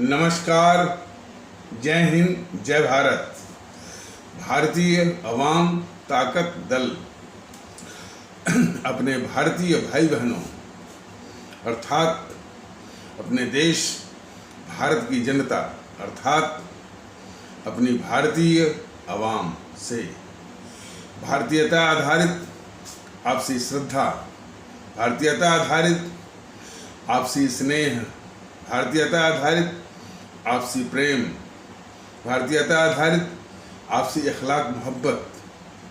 नमस्कार, जय हिंद, जय भारत। भारतीय अवाम ताकत दल अपने भारतीय भाई बहनों अर्थात अपने देश भारत की जनता अर्थात अपनी भारतीय अवाम से भारतीयता आधारित आपसी श्रद्धा, भारतीयता आधारित आपसी स्नेह, भारतीयता आधारित आपसी प्रेम, भारतीयता आधारित आपसी अखलाक मोहब्बत,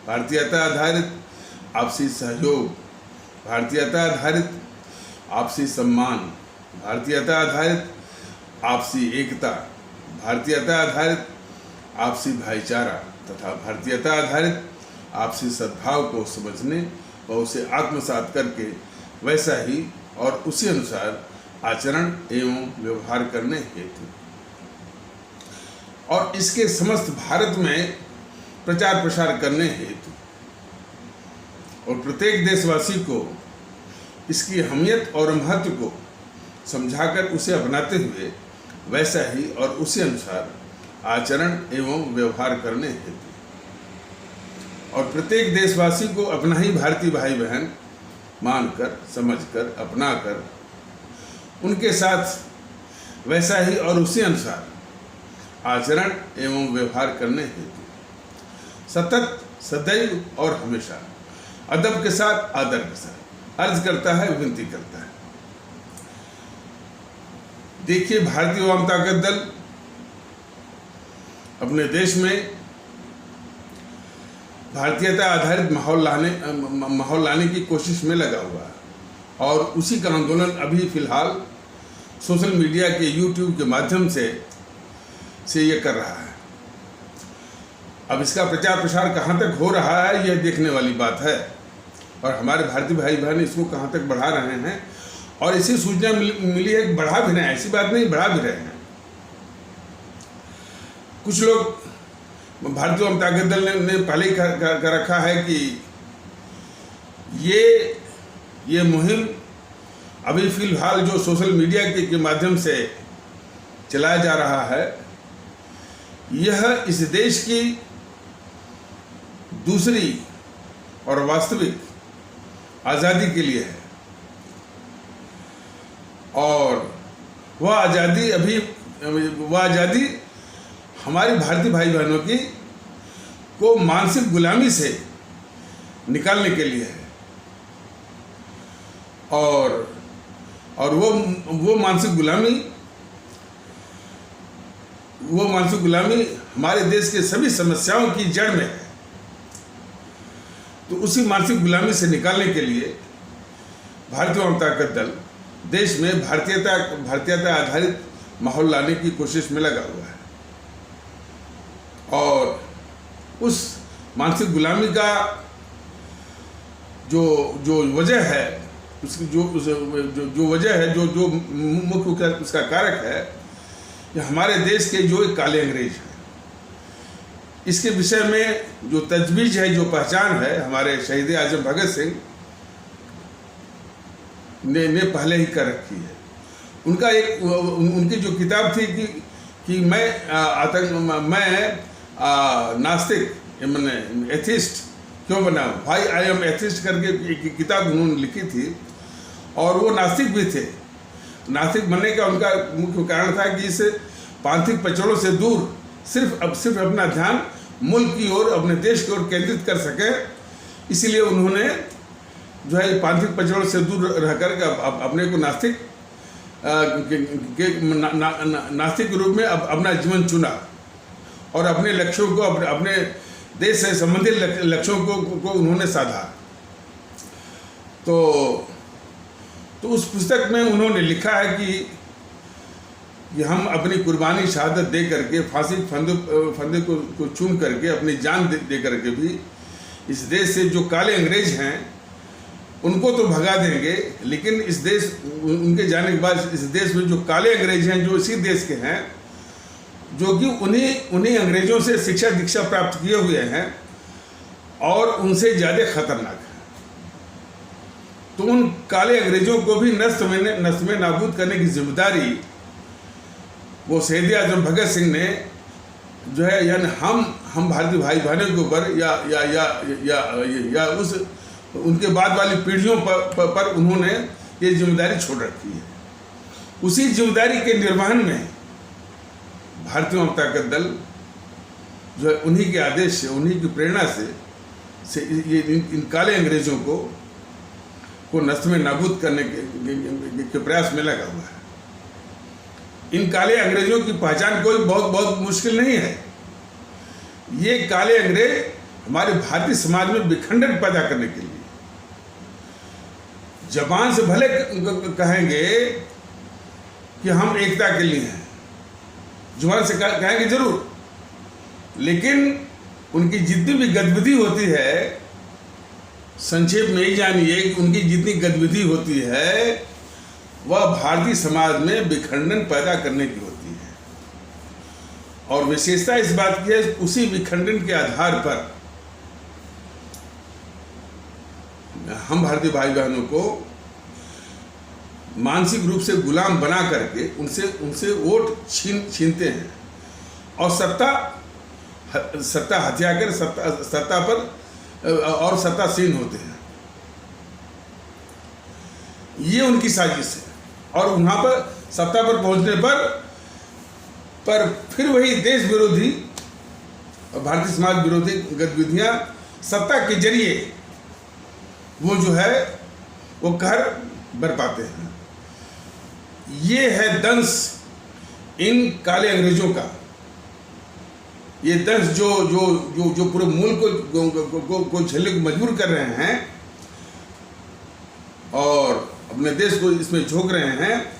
भारतीयता आधारित आपसी सहयोग, भारतीयता आधारित आपसी सम्मान, भारतीयता आधारित आपसी एकता, भारतीयता आधारित आपसी भाईचारा तथा भारतीयता आधारित आपसी सद्भाव को समझने और उसे आत्मसात करके वैसा ही और उसी अनुसार आचरण एवं व्यवहार करने हेतु और इसके समस्त भारत में प्रचार प्रसार करने हेतु और प्रत्येक देशवासी को इसकी अहमियत और महत्व को समझाकर उसे अपनाते हुए वैसा ही और उसी अनुसार आचरण एवं व्यवहार करने हेतु और प्रत्येक देशवासी को अपना ही भारतीय भाई बहन मानकर, समझकर, अपनाकर उनके साथ वैसा ही और उसी अनुसार आचरण एवं व्यवहार करने हेतु सतत, सदैव और हमेशा अदब के साथ, आदर के साथ अर्ज करता है, विनती करता है। देखिए, भारतीय अवाम ताकत दल अपने देश में भारतीयता आधारित माहौल लाने की कोशिश में लगा हुआ है और उसी का आंदोलन अभी फिलहाल सोशल मीडिया के यूट्यूब के माध्यम से ये कर रहा है। अब इसका प्रचार प्रसार कहाँ तक हो रहा है यह देखने वाली बात है और हमारे भारतीय भाई बहन इसको कहाँ तक बढ़ा रहे हैं और इसी सूचना मिली है कि बढ़ा भी रहे हैं, ऐसी बात नहीं, बढ़ा भी रहे हैं। कुछ लोग भारतीय अवाम ताकत दल ने पहले ही कर रखा है कि ये मुहिम अभी फिलहाल जो सोशल मीडिया के माध्यम से चलाया जा रहा है यह इस देश की दूसरी और वास्तविक आज़ादी के लिए है और वह आज़ादी हमारी भारतीय भाई बहनों की को मानसिक गुलामी से निकालने के लिए है और वो मानसिक गुलामी हमारे देश के सभी समस्याओं की जड़ में है। तो उसी मानसिक गुलामी से निकालने के लिए भारतीय अवाम ताकत दल देश में भारतीयता आधारित माहौल लाने की कोशिश में लगा हुआ है और उस मानसिक गुलामी का जो वजह है उसकी जो वजह है जो मुख्य उसका कारक है कि हमारे देश के जो एक काले अंग्रेज हैं, इसके विषय में जो तजवीज़ है, जो पहचान है हमारे शहीद आजम भगत सिंह ने पहले ही कर रखी है। उनकी जो किताब थी कि मैं नास्तिक मैंने एथिस्ट क्यों बना, भाई आई एम एथिस्ट करके एक किताब उन्होंने लिखी थी और वो नास्तिक भी थे। नास्तिक बनने का उनका मुख्य कारण था कि इस पांथिक पचड़ों से दूर सिर्फ अपना ध्यान मुल्क की ओर, अपने देश की ओर केंद्रित कर सके, इसीलिए उन्होंने जो है पांथिक पचड़ों से दूर रह कर अपने को नास्तिक के रूप में अपना जीवन चुना और अपने लक्ष्यों को, अपने देश से संबंधित लक्ष्यों को उन्होंने साधा। तो उस पुस्तक में उन्होंने लिखा है कि हम अपनी कुर्बानी शहादत दे करके, फांसी फंदे को चूम करके, अपनी जान दे करके भी इस देश से जो काले अंग्रेज हैं उनको तो भगा देंगे, लेकिन उनके जाने के बाद इस देश में जो काले अंग्रेज हैं, जो इसी देश के हैं, जो कि उन्हीं अंग्रेजों से शिक्षा दीक्षा प्राप्त किए हुए हैं और उनसे ज़्यादा खतरनाक है, तो उन काले अंग्रेजों को भी नस्ल में नाबूद करने की जिम्मेदारी वो शहीद आजम भगत सिंह ने जो है, यानी हम भारतीय भाई बहनों के ऊपर या उस उनके बाद वाली पीढ़ियों पर उन्होंने ये जिम्मेदारी छोड़ रखी है। उसी जिम्मेदारी के निर्वहन में भारतीय जनता दल जो है, उन्हीं के आदेश से, उन्हीं की प्रेरणा से ये इन काले अंग्रेजों को नष्ट में नाबूद करने के प्रयास में लगा हुआ है। इन काले अंग्रेजों की पहचान कोई बहुत मुश्किल नहीं है। ये काले अंग्रेज हमारे भारतीय समाज में विखंडन पैदा करने के लिए जबान से भले कहेंगे कि हम एकता के लिए हैं, जुबान से कहेंगे जरूर, लेकिन उनकी जितनी भी गतिविधि होती है, संक्षेप में ही जानिए कि उनकी जितनी गतिविधि होती है वह भारतीय समाज में विखंडन पैदा करने की होती है। और विशेषता इस बात की है, उसी विखंडन के आधार पर हम भारतीय भाई बहनों को मानसिक रूप से गुलाम बना करके उनसे वोट छीनते हैं और सत्ता हत्या कर सत्ता पर और सत्तासीन होते हैं। ये उनकी साजिश है। और वहां पर सत्ता पर पहुंचने पर फिर वही देश विरोधी और भारतीय समाज विरोधी गतिविधियां सत्ता के जरिए वो जो है वो कहर बरपाते हैं। ये है दंश इन काले अंग्रेजों का। ये दंश जो पूरे मुल्क को झेलने को मजबूर कर रहे हैं और अपने देश को इसमें झोंक रहे हैं,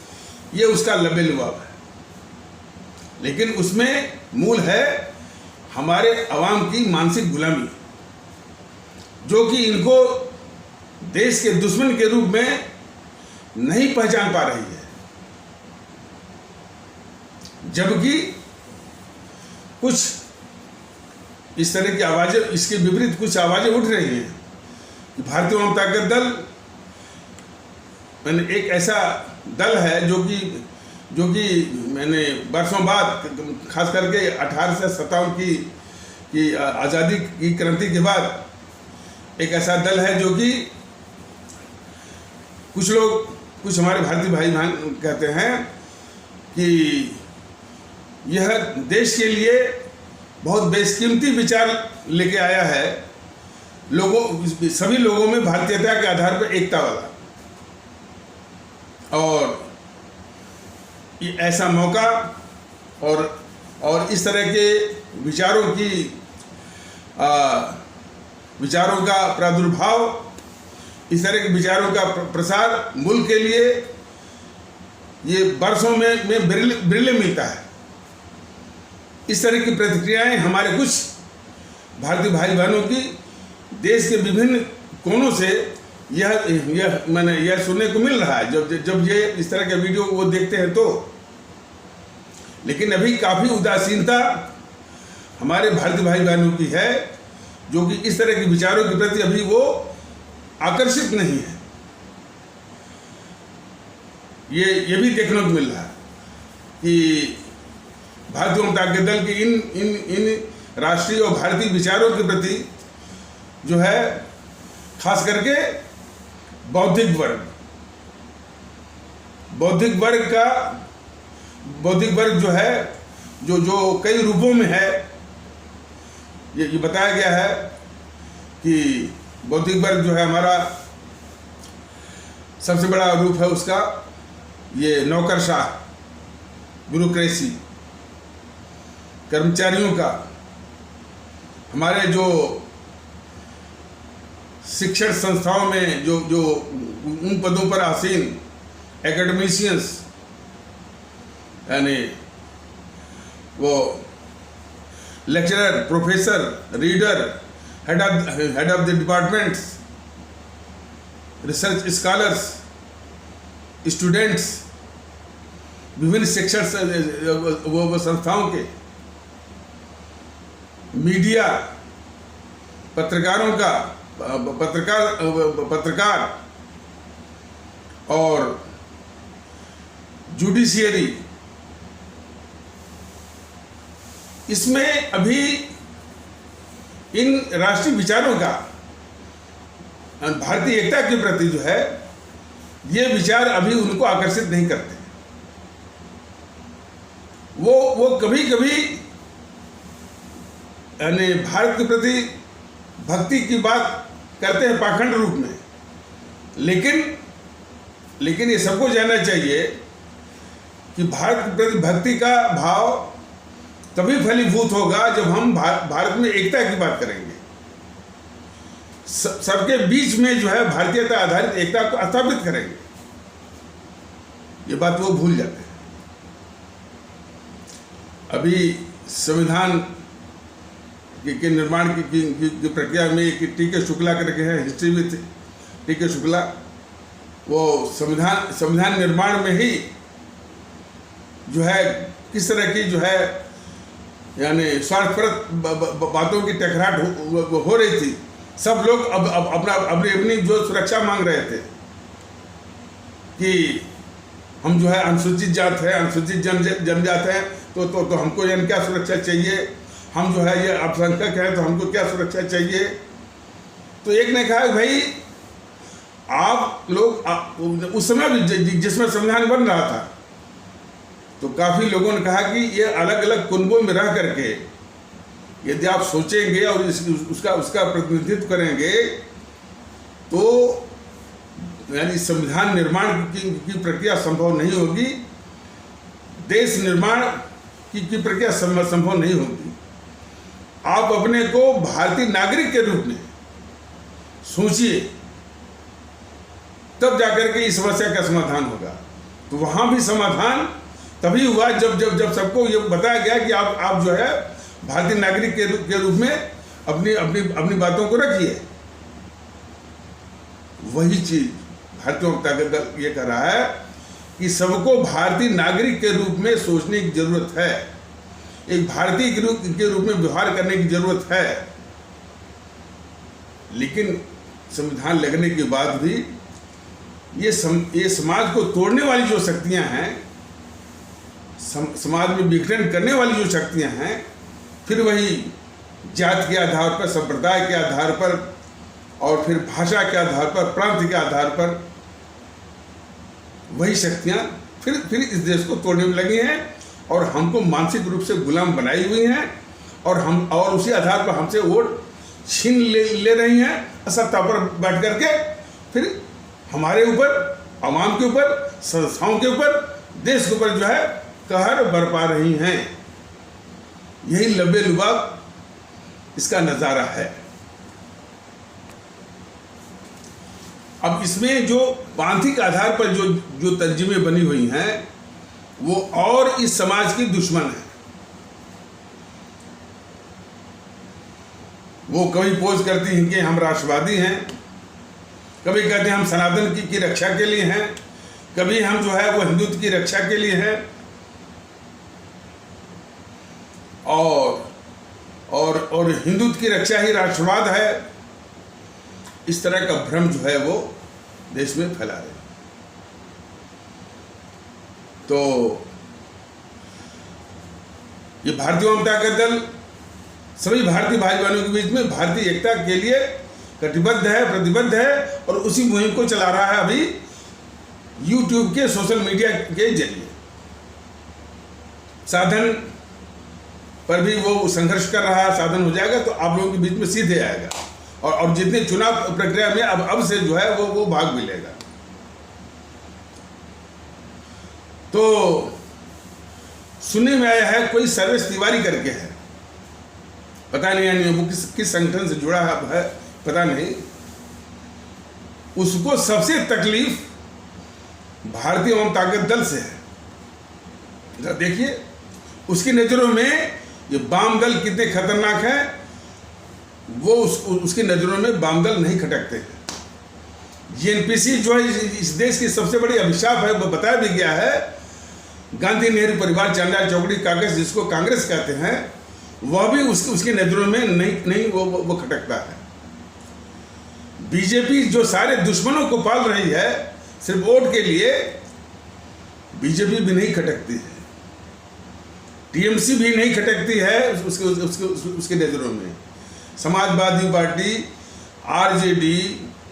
ये उसका लबेलुआब है। लेकिन उसमें मूल है हमारे अवाम की मानसिक गुलामी, जो कि इनको देश के दुश्मन के रूप में नहीं पहचान पा रही है। जबकि कुछ इस तरह की आवाजें, इसके विपरीत कुछ आवाजें उठ रही हैं कि भारतीय जनता दल मैंने एक ऐसा दल है जो कि मैंने वर्षों बाद, खास करके 1857 की आज़ादी की क्रांति के बाद एक ऐसा दल है जो कि कुछ हमारे भारतीय भाई बहन कहते हैं कि यह देश के लिए बहुत बेशकीमती विचार लेके आया है, सभी लोगों में भारतीयता के आधार पर एकता वाला। और ये ऐसा मौका और इस तरह के विचारों का प्रादुर्भाव, इस तरह के विचारों का प्रसार मुल्क के लिए ये वर्षों में बिरले मिलता है। इस तरह की प्रतिक्रियाएं हमारे कुछ भारतीय भाई बहनों की देश के विभिन्न कोनों से यह सुनने को मिल रहा है जब ये इस तरह के वीडियो वो देखते हैं तो। लेकिन अभी काफ़ी उदासीनता हमारे भारतीय भाई बहनों की है, जो कि इस तरह के विचारों के प्रति अभी वो आकर्षित नहीं है। ये भी देखने को मिल रहा है कि भारतीय जनता दल के इन राष्ट्रीय और भारतीय विचारों के प्रति जो है, खास करके बौद्धिक वर्ग जो है, जो कई रूपों में है। ये बताया गया है कि बौद्धिक वर्ग जो है हमारा सबसे बड़ा रूप है उसका ये नौकरशाह, ब्यूरोक्रेसी, कर्मचारियों का, हमारे जो शिक्षण संस्थाओं में जो उन पदों पर आसीन एकेडमिशियंस, यानी वो lecturer, professor, reader, head of the departments, research scholars, students, विभिन्न शिक्षण वो संस्थाओं के, मीडिया, पत्रकार और जुडिशियरी, इसमें अभी इन राष्ट्रीय विचारों का भारतीय एकता के प्रति जो है ये विचार अभी उनको आकर्षित नहीं करते। वो कभी कभी यानी भारत के प्रति भक्ति की बात करते हैं पाखंड रूप में, लेकिन ये सबको जानना चाहिए कि भारत के प्रति भक्ति का भाव तभी फलीभूत होगा जब हम भारत में एकता की बात करेंगे। सबके बीच में जो है भारतीयता आधारित एकता को स्थापित करेंगे। ये बात वो भूल जाते हैं। अभी संविधान के निर्माण की प्रक्रिया में एक टी.के. शुक्ला करके हैं, हिस्ट्री में थे टी.के. शुक्ला, वो संविधान निर्माण में ही जो है किस तरह की जो है यानी स्वार्थपरक बातों की टकराहट हो रही थी। सब लोग अब अपनी जो सुरक्षा मांग रहे थे कि हम जो है अनुसूचित जात है, अनुसूचित जनजात है, तो हमको यानी क्या सुरक्षा चाहिए, हम जो है ये अल्पसंख्यक हैं तो हमको क्या सुरक्षा चाहिए। तो एक ने कहा भाई आप लोग उस समय भी जिसमें संविधान बन रहा था तो काफ़ी लोगों ने कहा कि ये अलग अलग कुनबों में रह करके यदि आप सोचेंगे और उसका प्रतिनिधित्व करेंगे तो यानी संविधान निर्माण की प्रक्रिया संभव नहीं होगी, देश निर्माण की प्रक्रिया संभव नहीं होगी। आप अपने को भारतीय नागरिक के रूप में सोचिए, तब जाकर के इस समस्या का समाधान होगा। तो वहाँ भी समाधान तभी हुआ जब सबको ये बताया गया कि आप जो है भारतीय नागरिक के रूप में अपनी बातों को रखिए। वही चीज भारतीय जनता दल ये कर रहा है कि सबको भारतीय नागरिक के रूप में सोचने की जरूरत है, एक भारतीय के रूप में व्यवहार करने की जरूरत है। लेकिन संविधान लगने के बाद भी ये समाज को तोड़ने वाली जो शक्तियां हैं, समाज में विघटन करने वाली जो शक्तियां हैं, फिर वही जात के आधार पर, संप्रदाय के आधार पर और फिर भाषा के आधार पर, प्रांत के आधार पर वही शक्तियां फिर इस देश को तोड़ने में लगी हैं और हमको मानसिक रूप से गुलाम बनाई हुई हैं और उसी आधार पर हमसे वोट छीन ले रही हैं, सत्ता पर बैठ करके फिर हमारे ऊपर, आवाम के ऊपर, संस्थाओं के ऊपर, देश के ऊपर जो है कहर बरपा रही हैं। यही लबे लुबाब इसका नज़ारा है। अब इसमें जो पांथिक आधार पर जो तंजीमें बनी हुई हैं वो और इस समाज की दुश्मन है। वो कभी पोज करती हैं कि हम राष्ट्रवादी हैं, कभी कहते हैं हम सनातन की रक्षा के लिए हैं, कभी हम जो है वो हिंदुत्व की रक्षा के लिए हैं और हिंदुत्व की रक्षा ही राष्ट्रवाद है। इस तरह का भ्रम जो है वो देश में फैला रहे हैं। तो ये भारतीय जनता दल सभी भारतीय भाई बहनों के बीच में भारतीय एकता के लिए कटिबद्ध है, प्रतिबद्ध है और उसी मुहिम को चला रहा है अभी YouTube के सोशल मीडिया के जरिए। साधन पर भी वो संघर्ष कर रहा है, साधन हो जाएगा तो आप लोगों के बीच में सीधे आएगा और जितने चुनाव प्रक्रिया में अब से जो है वो भाग मिलेगा। तो सुनने में आया है कोई सर्वेश तिवारी करके है, पता नहीं यानी वो किस संगठन से जुड़ा है पता नहीं, उसको सबसे तकलीफ भारतीय जनता दल से है। देखिए उसकी नजरों में ये वाम दल कितने खतरनाक है, वो उसकी नजरों में वाम दल नहीं खटकते हैं। जीएनपीसी जो है इस देश की सबसे बड़ी अभिशाप है, वो बताया भी गया है। गांधी नेहरू परिवार चांडाल चौकड़ी कांग्रेस जिसको कांग्रेस कहते हैं, वह भी उसकी नजरों में नहीं वो खटकता है। बीजेपी जो सारे दुश्मनों को पाल रही है सिर्फ वोट के लिए, बीजेपी भी नहीं खटकती है। टीएमसी भी नहीं खटकती है उसके नज़रों में। Samajwadi party, RJD,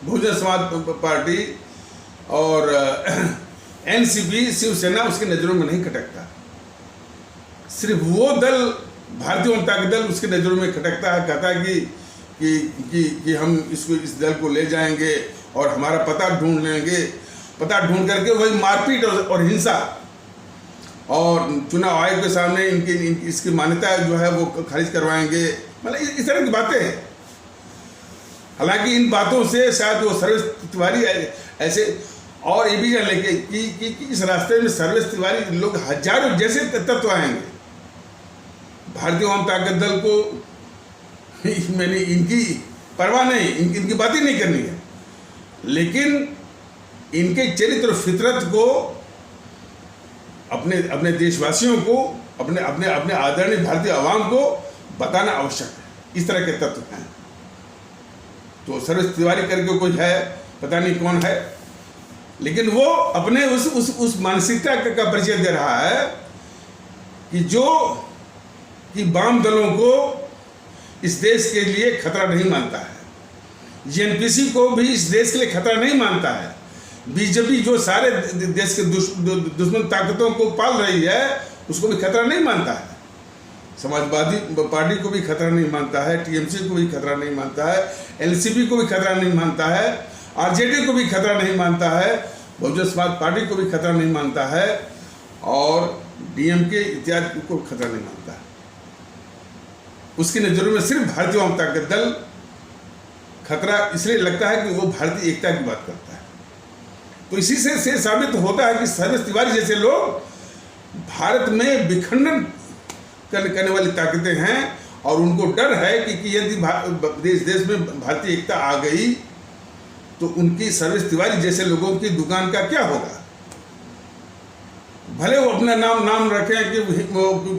Bahujan Samaj party और एनसीपी, शिवसेना उसके नज़रों में नहीं खटकता। सिर्फ वो दल, भारतीय जनता दल, उसके नज़रों में खटकता है। कहता है कि हम इस दल को ले जाएंगे और हमारा पता ढूंढ लेंगे। पता ढूंढ करके वही मारपीट और हिंसा और चुनाव आयोग के सामने इसकी मान्यता जो है वो खारिज करवाएंगे। मतलब इस तरह की बातें हैं। हालांकि इन बातों से शायद वो सर्वेश तिवारी ऐसे, और ये भी जान लेंगे कि इस रास्ते में सर्वेश तिवारी लोग हजारों जैसे तत्व आएंगे। भारतीय जनता दल को मैंने इनकी परवाह नहीं, इनकी बात ही नहीं करनी है, लेकिन इनके चरित्र और फितरत को अपने देशवासियों को, अपने आदरणीय भारतीय आवाम को बताना आवश्यक है। इस तरह के तत्व हैं। तो सर्वेश तिवारी करके कोई है, पता नहीं कौन है, लेकिन वो अपने उस मानसिकता का परिचय दे रहा है कि वाम दलों को इस देश के लिए खतरा नहीं मानता है। जेएनपीसी को भी इस देश के लिए खतरा नहीं मानता है। बीजेपी जो सारे देश के दुश्मन ताकतों को पाल रही है, उसको भी खतरा नहीं मानता है। समाजवादी पार्टी को भी खतरा नहीं मानता है, टीएमसी को भी खतरा नहीं मानता है, एनसीपी को भी खतरा नहीं मानता है, आरजेडी को भी खतरा नहीं मानता है, बहुजन समाज पार्टी को भी खतरा नहीं मानता है, और डीएमके इत्यादि को खतरा नहीं मानता है। उसकी नज़रों में सिर्फ भारतीय जनता दल खतरा इसलिए लगता है कि वो भारतीय एकता की बात करता है। तो इसी से साबित होता है कि सर्वेश तिवारी जैसे लोग भारत में विखंडन करने वाली ताकतें हैं, और उनको डर है कि यदि देश में भारतीय एकता आ गई तो उनकी सर्वेश तिवारी जैसे लोगों की दुकान का क्या होगा। भले वो अपना नाम रखें कि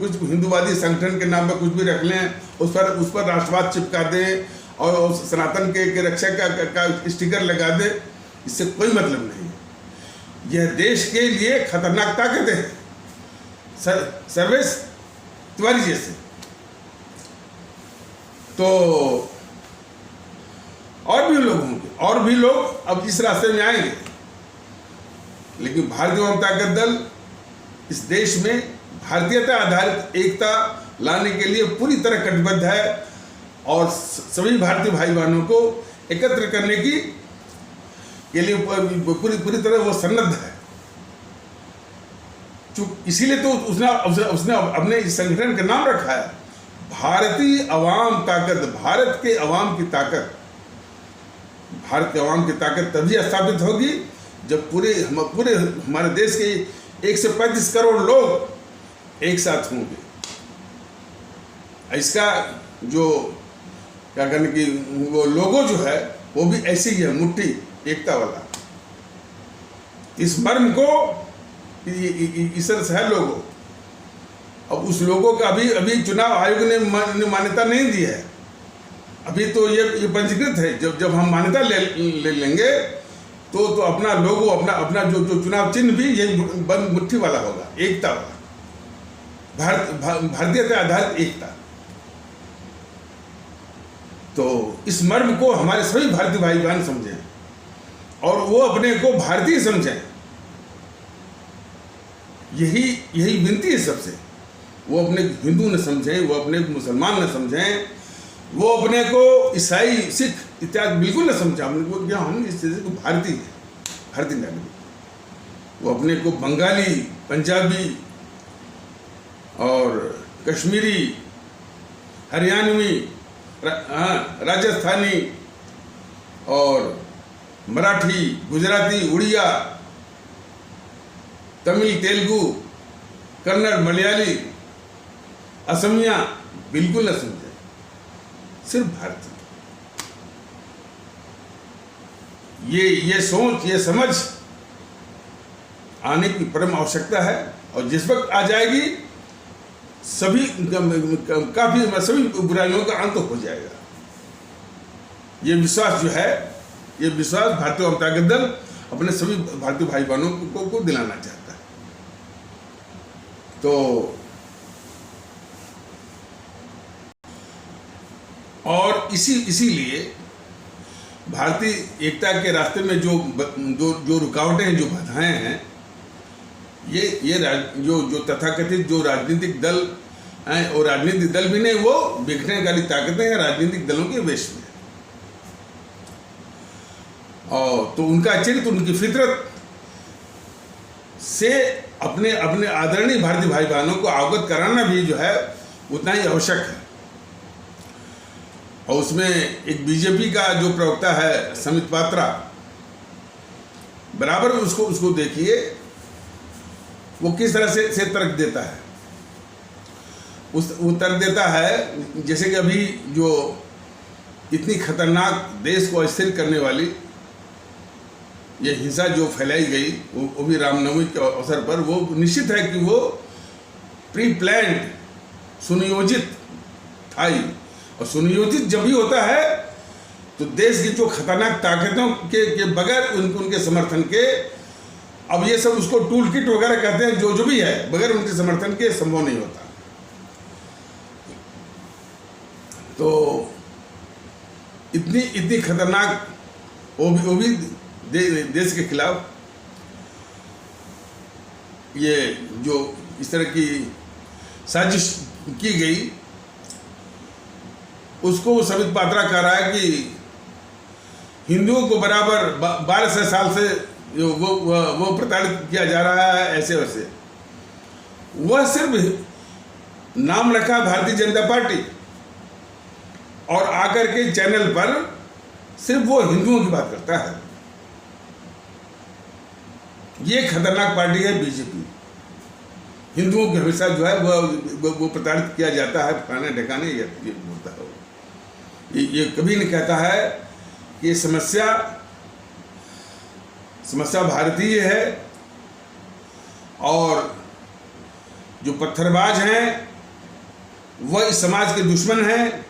कुछ हिंदूवादी संगठन के नाम पर कुछ भी रख लें, उस पर राष्ट्रवाद चिपका दें और सनातन के रक्षा का स्टिकर लगा दें, इससे कोई मतलब नहीं है। यह देश के लिए खतरनाक ताकतें हैं, सर्वेश तिवारी जैसे। तो और भी लोग होंगे, और भी लोग अब इस रास्ते में आएंगे, लेकिन भारतीय जनता दल इस देश में भारतीयता आधारित एकता लाने के लिए पूरी तरह कटिबद्ध है, और सभी भारतीय भाई बहनों को एकत्र करने के लिए पूरी तरह वो सन्नद्ध है। इसीलिए तो उसने अपने इस संगठन का नाम रखा है भारतीय अवाम ताकत। भारत के अवाम की ताकत, भारत के अवाम की ताकत तभी स्थापित होगी जब पूरे हमारे देश के 135 करोड़ लोग एक साथ होंगे। इसका जो क्या कहने की वो लोगो जो है वो भी ऐसे ही है, मुट्ठी एकता वाला। इस मर्म को इस तरह से है लोगो। अब उस लोगों का अभी चुनाव आयोग ने मान्यता नहीं दी है। अभी तो ये पंजीकृत है। जब हम मान्यता ले लेंगे तो अपना लोगो, अपना जो चुनाव चिन्ह भी यही बंद मुट्ठी वाला होगा, एकता वाला, भारतीयता आधारित एकता। तो इस मर्म को हमारे सभी भारतीय भाई बहन समझें और वो अपने को भारतीय समझें। यही विनती है सबसे। वो अपने हिंदू न समझें, वो अपने मुसलमान न समझें, वो अपने को ईसाई, सिख इत्यादि बिल्कुल न समझें। हम इस चीज़ को भारतीय है, भारतीय नागरिक। वो अपने को बंगाली, पंजाबी और कश्मीरी, हरियाणवी, राजस्थानी और मराठी, गुजराती, उड़िया, तमिल, तेलुगु, कन्नड़, मलयाली, असमिया बिल्कुल न समझे, सिर्फ भारतीय। ये सोच, ये समझ आने की परम आवश्यकता है, और जिस वक्त आ जाएगी सभी बुराइयों का अंत हो जाएगा। ये विश्वास जो है, ये विश्वास भारतीय जनता दल अपने सभी भारतीय भाई बहनों को दिलाना चाहता है। तो और इसीलिए भारतीय एकता के रास्ते में जो रुकावटें हैं, जो बाधाएं हैं, ये जो तथाकथित जो राजनीतिक दल हैं, और राजनीतिक दल भी नहीं, वो बिखरने वाली ताकतें हैं राजनीतिक दलों के वेश में। और तो उनका चरित्र, उनकी फितरत से अपने आदरणीय भारतीय भाई बहनों को अवगत कराना भी जो है उतना ही आवश्यक है। और उसमें एक बीजेपी का जो प्रवक्ता है समित पात्रा, बराबर उसको देखिए वो किस तरह से तर्क देता है। वो तर्क देता है जैसे कि अभी जो इतनी खतरनाक देश को अस्थिर करने वाली ये हिंसा जो फैलाई गई, वो भी रामनवमी के अवसर पर, वो निश्चित है कि वो प्री प्लान्ड, सुनियोजित था ही। और सुनियोजित जब भी होता है तो देश की जो खतरनाक ताकतों के बगैर उनके समर्थन के, अब ये सब उसको टूल किट वगैरह कहते हैं, जो भी है, बगैर उनके समर्थन के संभव नहीं होता। तो इतनी खतरनाक वो भी देश के खिलाफ ये जो इस तरह की साजिश की गई, उसको समित पात्रा कह रहा है कि हिंदुओं को बराबर 1200 साल से वो प्रताड़ित किया जा रहा है, ऐसे वैसे। वह सिर्फ नाम रखा भारतीय जनता पार्टी और आकर के चैनल पर सिर्फ वो हिंदुओं की बात करता है। ये खतरनाक पार्टी है बीजेपी। हिंदुओं की हमेशा जो है वो प्रताड़ित किया जाता है, फलाने ढकाने ये बोलता है। ये कभी नहीं कहता है कि ये समस्या भारतीय है, और जो पत्थरबाज हैं वह इस समाज के दुश्मन हैं।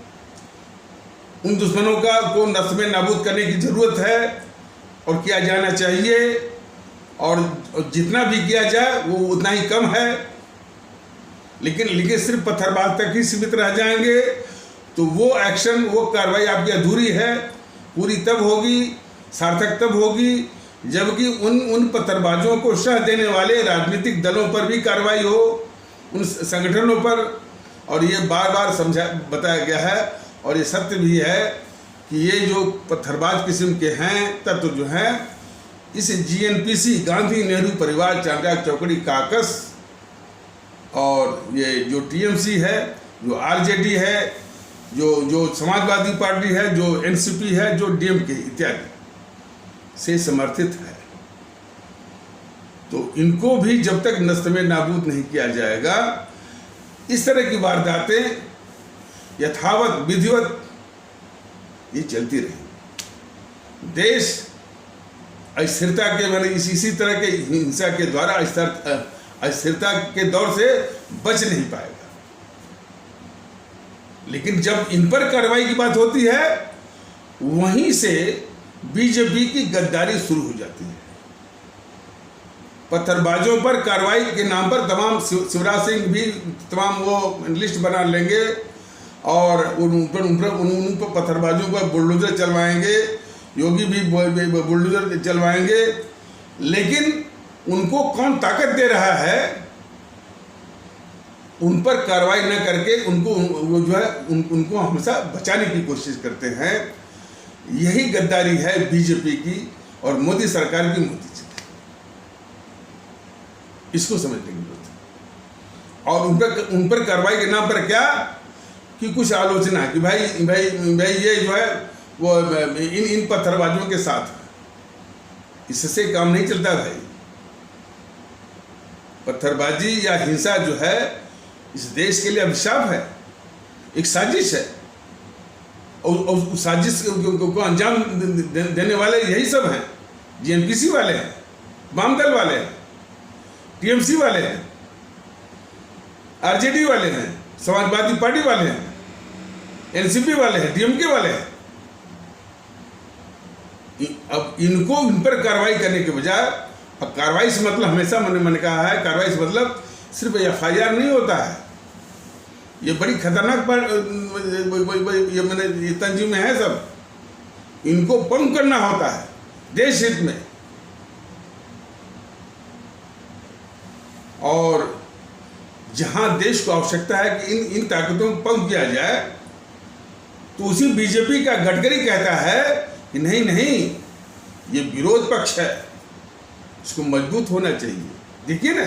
उन दुश्मनों को नस्ल में नाबूद करने की जरूरत है और किया जाना चाहिए, और जितना भी किया जाए वो उतना ही कम है। लेकिन सिर्फ पत्थरबाज तक ही सीमित रह जाएंगे तो वो एक्शन, वो कार्रवाई आपकी अधूरी है। पूरी तब होगी, सार्थक तब होगी जबकि उन पत्थरबाजों को शह देने वाले राजनीतिक दलों पर भी कार्रवाई हो, उन संगठनों पर। और ये बार बार बताया गया है, और ये सत्य भी है कि ये जो पत्थरबाज किस्म के हैं तत्व जो हैं, इस GNPC, गांधी नेहरू परिवार चांडाक चौकड़ी काकस, और ये जो TMC है, जो RJD है, जो समाजवादी पार्टी है, जो NCP है, जो DMK इत्यादि से समर्थित है। तो इनको भी जब तक नस्ल में नाबूद नहीं किया जाएगा, इस तरह की वारदातें यथावत विधिवत ये चलती रहेंगी। देश अस्थिरता के मैंने इसी तरह के हिंसा के द्वारा अस्थिरता के दौर से बच नहीं पाएगा। लेकिन जब इन पर कार्रवाई की बात होती है, वहीं से बीजेपी की गद्दारी शुरू हो जाती है। पत्थरबाजों पर कार्रवाई के नाम पर तमाम शिवराज सिंह भी तमाम वो लिस्ट बना लेंगे और उन पर पत्थरबाजों पर बुलडोजर चलवाएंगे, योगी भी बुलडोजर चलवाएंगे। लेकिन उनको कौन ताकत दे रहा है, उन पर कार्रवाई न करके उनको हमेशा बचाने की कोशिश करते हैं। यही गद्दारी है बीजेपी की और मोदी सरकार की मोदी जी। इसको समझने की जरूरत है। और उन पर कार्रवाई के नाम पर क्या कि कुछ आलोचना कि भाई ये जो है वो इन पत्थरबाजों के साथ, इससे काम नहीं चलता भाई। पत्थरबाजी या हिंसा जो है इस देश के लिए अभिशाप है, एक साजिश है, और उस साजिश को अंजाम देने वाले यही सब हैं। GNPC वाले हैं, वामदल वाले हैं, TMC वाले हैं, RJD वाले हैं, समाजवादी पार्टी वाले हैं, NCP वाले हैं, DMK वाले हैं। अब इनको इन पर कार्रवाई करने के बजाय, अब कार्रवाई से मतलब हमेशा मैंने कहा है, कार्रवाई से मतलब सिर्फ FIR नहीं होता है। ये बड़ी खतरनाक पर ये तंजीमें हैं सब, इनको पंग करना होता है देश हित में। और जहां देश को आवश्यकता है कि इन ताकतों को पंग किया जाए, तो उसी बीजेपी का गडकरी कहता है कि नहीं नहीं, ये विरोध पक्ष है, इसको मजबूत होना चाहिए। देखिए ना,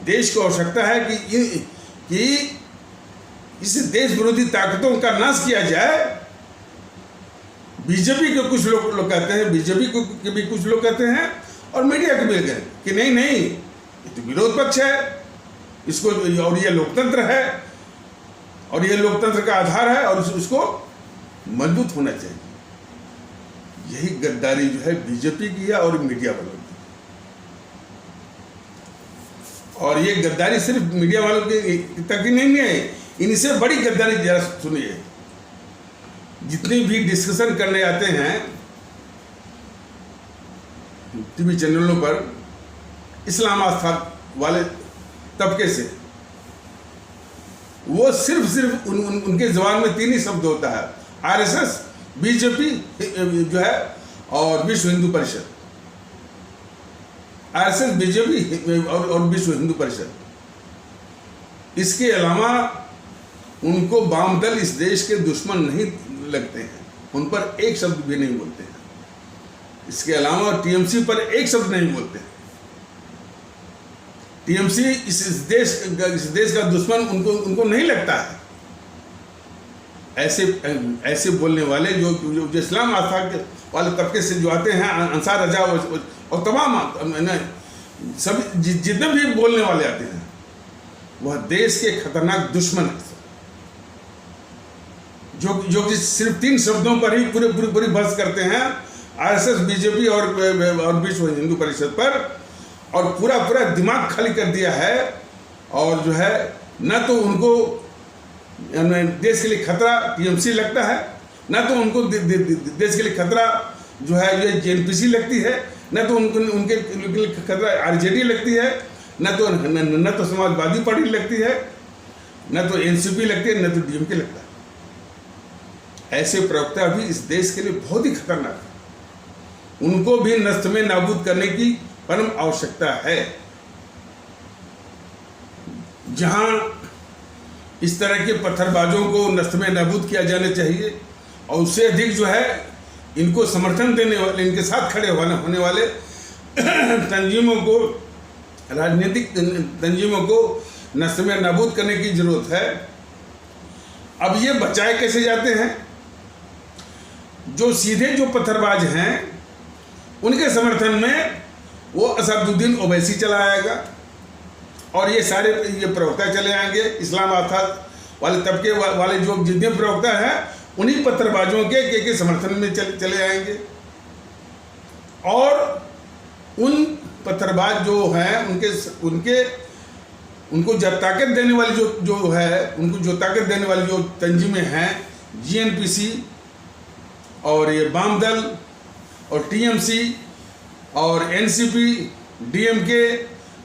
देश को आवश्यकता है कि इस देश विरोधी ताकतों का नाश किया जाए। बीजेपी के कुछ लोग कहते हैं, बीजेपी के भी कुछ लोग कहते हैं, और मीडिया के भी कहते हैं कि नहीं नहीं, ये तो विरोध पक्ष है, इसको, और ये लोकतंत्र है, और ये लोकतंत्र का आधार है, और उसको मजबूत होना चाहिए। यही गद्दारी जो है बीजेपी की है और मीडिया वालों की। और ये गद्दारी सिर्फ मीडिया वालों की तक ही नहीं है, इनसे बड़ी गद्दारी जरा सुनिए। जितनी भी डिस्कशन करने आते हैं टीवी चैनलों पर इस्लाम आस्था वाले तबके से, वो सिर्फ उनके जबान में 3 ही शब्द होता है, आरएसएस, बीजेपी जो है, और विश्व हिंदू परिषद। आरएसएस, बीजेपी और विश्व हिंदू परिषद। इसके अलावा उनको वाम दल इस देश के दुश्मन नहीं लगते हैं, उन पर एक शब्द भी नहीं बोलते हैं। इसके अलावा टीएमसी पर एक शब्द नहीं बोलते हैं। टीएमसी इस देश का दुश्मन उनको नहीं लगता है। ऐसे बोलने वाले जो इस्लाम आस्था के वाले तबके से जो आते हैं, अंसार रजा और तमाम सभी जितने भी बोलने वाले आते हैं, वह देश के खतरनाक दुश्मन है, जो कि सिर्फ 3 शब्दों पर ही पूरी बहस करते हैं, आरएसएस, बीजेपी और विश्व हिंदू परिषद पर, और पूरा दिमाग खाली कर दिया है। और जो है, न तो उनको देश के लिए खतरा टीएमसी लगता है, न तो उनको देश के लिए खतरा जो है ये जेएनपीसी लगती है, न तो उनके लिए खतरा आरजेडी लगती है, न तो समाजवादी पार्टी लगती है, न तो एनसीपी लगती है, न तो डीएमके लगता है। ऐसे प्रवक्ता भी इस देश के लिए बहुत ही खतरनाक है। उनको भी नष्ट में नाबूद करने की परम आवश्यकता है। जहां इस तरह के पत्थरबाजों को नष्ट में नाबूद किया जाना चाहिए, और उससे अधिक जो है इनको समर्थन देने वाले, इनके साथ खड़े होने वाले तंजीमों को, राजनीतिक तंजीमों को नष्ट में नाबूद करने की जरूरत है। अब ये बचाए कैसे जाते हैं? जो सीधे जो पत्थरबाज हैं, उनके समर्थन में वो असदुद्दीन ओवैसी चला आएगा, और ये सारे प्रवक्ता चले आएंगे। इस्लाम आस्था वाले तबके वाले जो जितने प्रवक्ता हैं, उन्हीं पत्थरबाजों के समर्थन में चले आएंगे। और उन पत्थरबाज जो हैं, उनको जब ताकत देने वाली जो है, उनको जो ताकत देने वाली जो तंजीमें हैं, जीएनपीसी और ये वाम दल और टीएमसी और NCP, DMK,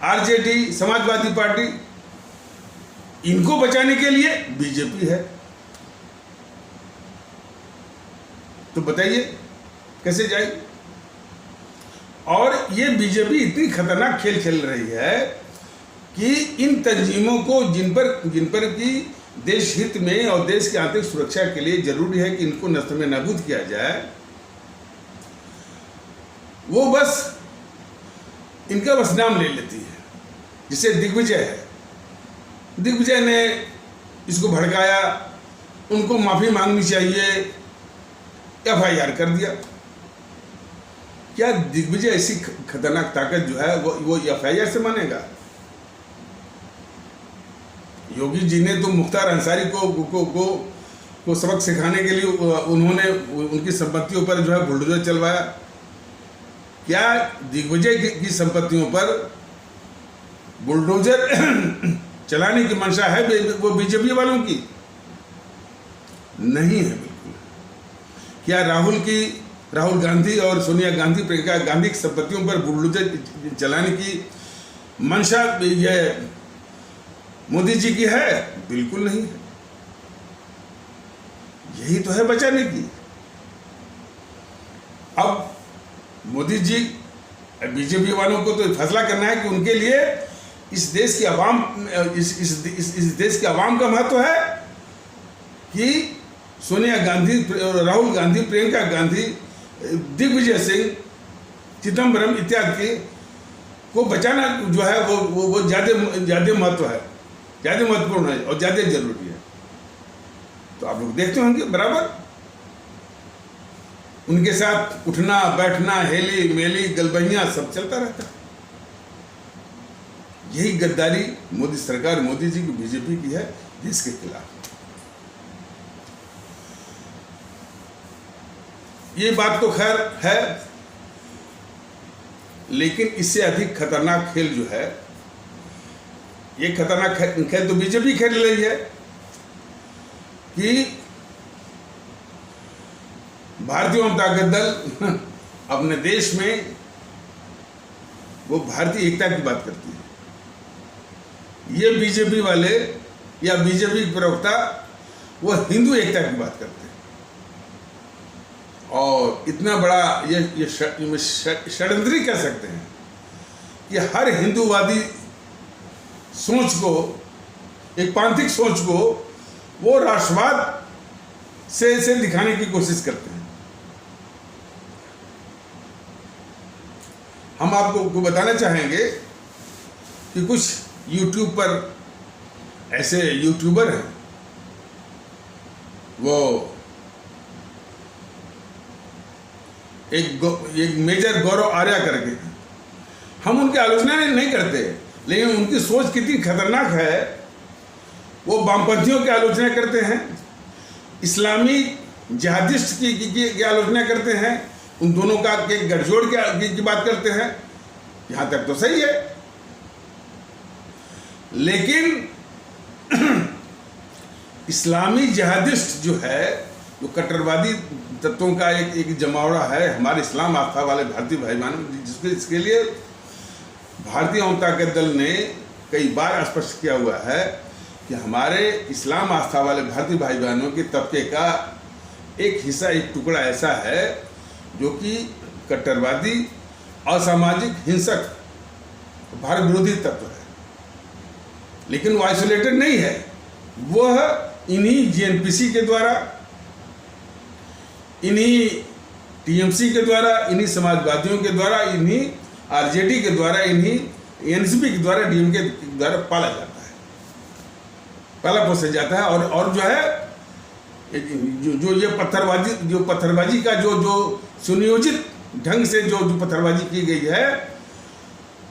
RJD, Samajwadi party, इनको बचाने के लिए बीजेपी है। तो बताइए कैसे जाएगी? और ये बीजेपी इतनी खतरनाक खेल खेल रही है कि इन तंजीमों को, जिन पर कि देश हित में और देश की आंतरिक सुरक्षा के लिए जरूरी है कि इनको नष्ट में नाबूद किया जाए, वो बस इनका बस नाम ले लेती है। जिसे दिग्विजय है, दिग्विजय ने इसको भड़काया, उनको माफी मांगनी चाहिए, एफआईआर कर दिया। क्या दिग्विजय ऐसी खतरनाक ताकत जो है वो एफआईआर से मानेगा? योगी जी ने तो मुख्तार अंसारी को सबक सिखाने के लिए उन्होंने उनकी संपत्तियों पर जो है बुलडोजर चलवाया। क्या दिग्विजय की संपत्तियों पर बुलडोजर चलाने की मंशा है वो बीजेपी वालों की? नहीं है बिल्कुल। क्या राहुल गांधी और सोनिया गांधी, प्रियंका गांधी की संपत्तियों पर बुलडोजर चलाने की मंशा मोदी जी की है? बिल्कुल नहीं है। यही तो है बचाने की। अब मोदी जी, बीजेपी वालों को तो फैसला करना है कि उनके लिए इस देश की आवाम, इस देश की आवाम का महत्व है कि सोनिया गांधी, राहुल गांधी, प्रियंका गांधी, दिग्विजय सिंह, चिदम्बरम इत्यादि को बचाना जो है वो ज़्यादा महत्व है, ज़्यादा महत्वपूर्ण है और ज़्यादा जरूरी है। तो आप लोग देखते होंगे बराबर उनके साथ उठना बैठना, हेली मेली गलबैया सब चलता रहता है। यही गद्दारी मोदी सरकार, मोदी जी की, बीजेपी की है देश के खिलाफ। ये बात तो खैर है, लेकिन इससे अधिक खतरनाक खेल जो है, ये खतरनाक खेल तो बीजेपी खेल रही है कि भारतीय जनता दल अपने देश में वो भारतीय एकता की बात करती है। ये बीजेपी वाले या बीजेपी के प्रवक्ता वो हिंदू एकता की बात करते हैं। और इतना बड़ा ये षड्यंत्री कह सकते हैं कि हर हिंदूवादी सोच को, एक प्रांतिक सोच को वो राष्ट्रवाद से दिखाने की कोशिश करते हैं। हम आपको बताना चाहेंगे कि कुछ YouTube पर ऐसे यूट्यूबर हैं, वो एक मेजर गौरव आर्या करके, हम उनकी आलोचना नहीं करते, लेकिन उनकी सोच कितनी खतरनाक है। वो वामपंथियों की आलोचना करते हैं, इस्लामी जिहादिस्ट की आलोचना करते हैं, उन दोनों का गठजोड़ की बात करते हैं। यहाँ तक तो सही है, लेकिन इस्लामी जिहादिस्ट जो है, जो कट्टरवादी तत्वों का एक जमावड़ा है हमारे इस्लाम आस्था वाले भारतीय भाई बहनों, जिसके लिए भारतीय जनता दल ने कई बार स्पष्ट किया हुआ है कि हमारे इस्लाम आस्था वाले भारतीय भाई बहनों के तबके का एक हिस्सा, एक टुकड़ा ऐसा है जो कि कट्टरवादी, असामाजिक, हिंसक, भारत विरोधी तत्व है। लेकिन वो आइसोलेटेड नहीं है, वह इन्हीं जीएनपीसी के द्वारा, इन्हीं टीएमसी के द्वारा, इन्हीं समाजवादियों के द्वारा, इन्हीं आरजेडी के द्वारा, इन्हीं एनसीपी के द्वारा, डीएमके के द्वारा पाला जाता है, पाला पोसा जाता है। और जो है जो ये पत्थरबाजी का जो सुनियोजित ढंग से जो पत्थरबाजी की गई है,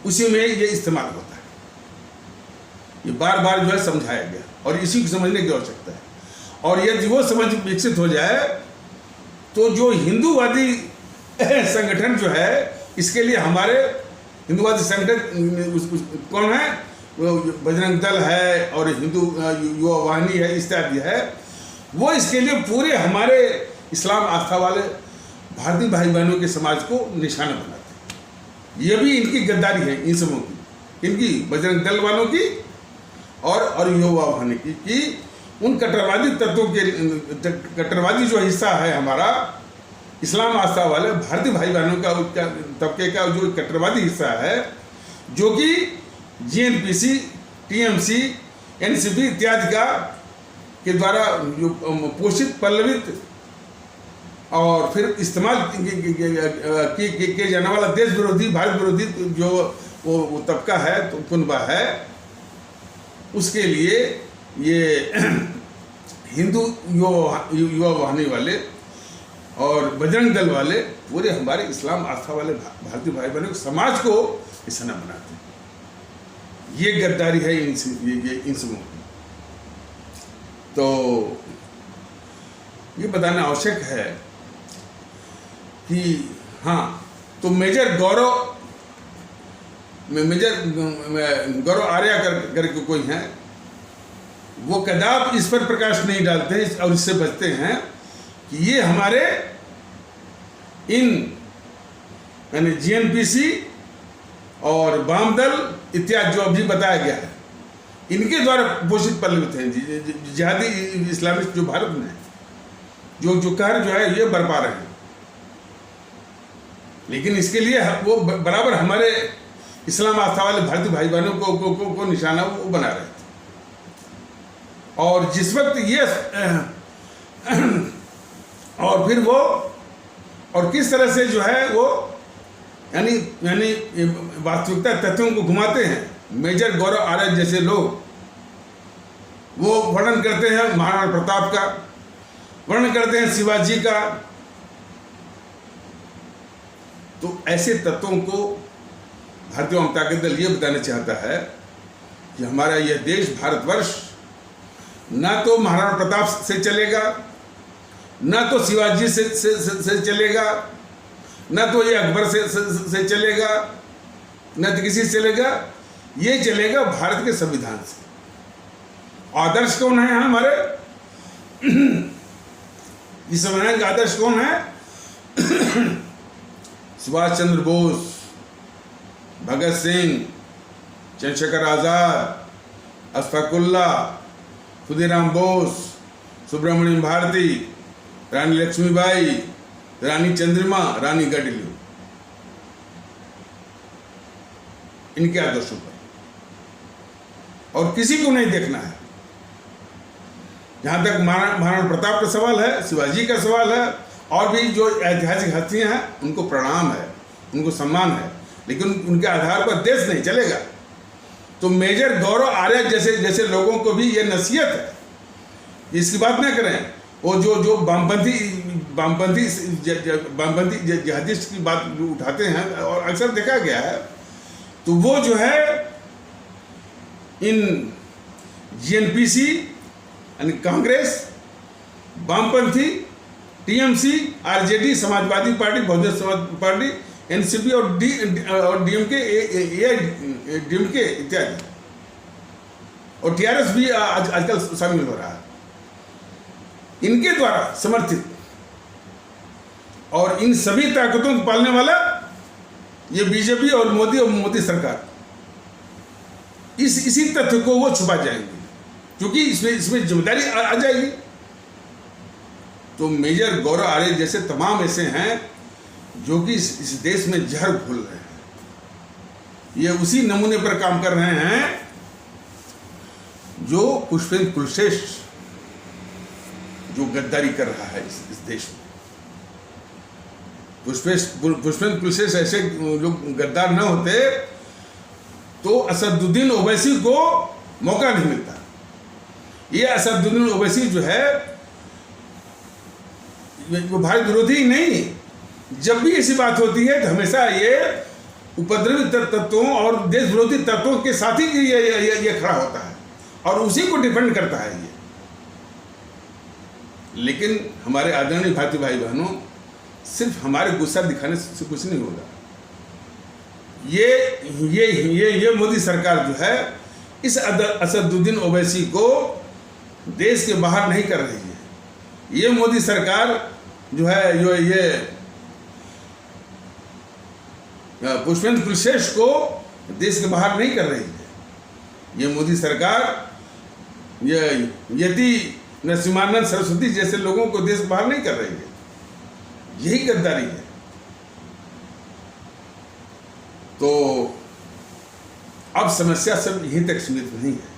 उसी में ये इस्तेमाल होता है। ये बार बार जो है समझाया गया और इसी को समझने की आवश्यकता है। और यदि वो समझ विकसित हो जाए तो जो हिंदूवादी संगठन जो है, इसके लिए हमारे हिंदूवादी संगठन कौन है, वो बजरंग दल है और हिंदू युवा वाहिनी है इत्यादि है, वो इसके लिए पूरे हमारे इस्लाम आस्था वाले भारतीय भाई बहनों के समाज को निशाना बनाते हैं। ये भी इनकी गद्दारी है, इन सबों की, इनकी बजरंग दल वालों की और युवा वाहिनी की, कि उन कट्टरवादी तत्वों के, कट्टरवादी जो हिस्सा है हमारा इस्लाम आस्था वाले भारतीय भाई बहनों का तबके का जो कट्टरवादी हिस्सा है, जो कि जीएनपीसी, टीएमसी, एनसीपी इत्यादि का के द्वारा जो पोषित, पल्लवित और फिर इस्तेमाल किए जाने वाला देश विरोधी, भारत विरोधी जो वो तबका है, तो कुनबा है, उसके लिए ये हिंदू युवा वाहिनी वाले और बजरंग दल वाले पूरे हमारे इस्लाम आस्था वाले भारतीय भाई बहनों के समाज को निशाना बनाते हैं। ये गद्दारी है इन सबों की। तो ये बताना आवश्यक है कि हाँ, तो मेजर गौरव आर्या करके कोई हैं, वो कदाप इस पर प्रकाश नहीं डालते हैं और इससे बचते हैं कि ये हमारे इन यानी जीएनपीसी और वाम दल इत्यादि जो अभी बताया गया है, इनके द्वारा पोषित पल्लवित हैं जिहादी इस्लामिस्ट जो भारत में है, जो कहर जो है ये बरपा रहे हैं। लेकिन इसके लिए वो बराबर हमारे इस्लाम आस्था वाले भारतीय भाई बहनों को निशाना वो बना रहे थे। और जिस वक्त ये और फिर वो और किस तरह से जो है वो यानी वास्तविकता तथ्यों को घुमाते हैं। मेजर गौरव आर्य जैसे लोग वो वर्णन करते हैं महाराणा प्रताप का, वर्णन करते हैं शिवाजी का। तो ऐसे तत्वों को भारतीय जनता दल ये बताना चाहता है कि हमारा यह देश भारतवर्ष ना तो महाराणा प्रताप से चलेगा, ना तो शिवाजी से चलेगा, ना तो ये अकबर से चलेगा, न तो किसी से चलेगा। ये चलेगा भारत के संविधान से। आदर्श कौन है हमारे इस संविधान का आदर्श कौन है? सुभाष चंद्र बोस, भगत सिंह, चंद्रशेखर आजाद, अशफाकुल्ला, खुदीराम बोस, सुब्रमण्यम भारती, रानी लक्ष्मीबाई, रानी चंद्रिमा, रानी गडलियू, इनके आदर्शों पर और किसी को नहीं देखना है। जहां तक महाराणा प्रताप का सवाल है, शिवाजी का सवाल है, और भी जो ऐतिहासिक हस्तियां हैं उनको प्रणाम है, उनको सम्मान है, लेकिन उनके आधार पर देश नहीं चलेगा। तो मेजर गौरव आर्य जैसे लोगों को भी ये नसीहत है, इसकी बात ना करें। वो जो वामपंथी जिहादिस्ट की बात जो उठाते हैं और अक्सर देखा गया है, तो वो जो है इन जीएनपीसी यानी कांग्रेस, वामपंथी, TMC, RJD, Samajwadi party, Bahujan Samaj party, NCP और डीएमके इत्यादि, और टीआरएस भी आजकल शामिल हो रहा है, इनके द्वारा समर्थित और इन सभी ताकतों को पालने वाला ये बीजेपी और मोदी सरकार, इसी तथ्य को वो छुपा जाएंगे, क्योंकि इसमें जिम्मेदारी आ जाएगी। तो मेजर गौरव आर्य जैसे तमाम ऐसे हैं जो कि इस देश में जहर घोल रहे हैं। ये उसी नमूने पर काम कर रहे हैं जो पुष्पेंद्र कुलश्रेष्ठ जो गद्दारी कर रहा है इस देश में। पुष्पेंद्र कुलश्रेष्ठ ऐसे लोग गद्दार न होते तो असदुद्दीन ओवैसी को मौका नहीं मिलता। ये असदुद्दीन ओवैसी जो है वो भारत विरोधी ही नहीं, जब भी ऐसी बात होती है तो हमेशा ये उपद्रवी तत्वों और देश विरोधी तत्वों के साथ ही ये खड़ा होता है और उसी को डिफेंड करता है ये। लेकिन हमारे आदरणीय भारतीय भाई बहनों, सिर्फ हमारे गुस्सा दिखाने से कुछ नहीं होगा। ये मोदी सरकार जो है इस असदुद्दीन ओवैसी को देश के बाहर नहीं कर रही है। ये मोदी सरकार जो है ये पुष्पेंद्र कुलश्रेष्ठ को देश के बाहर नहीं कर रही है। ये मोदी सरकार ये यति नरसिम्हानंद सरस्वती जैसे लोगों को देश के बाहर नहीं कर रही है। यही गद्दारी है। तो अब समस्या सब यहीं तक सीमित नहीं है,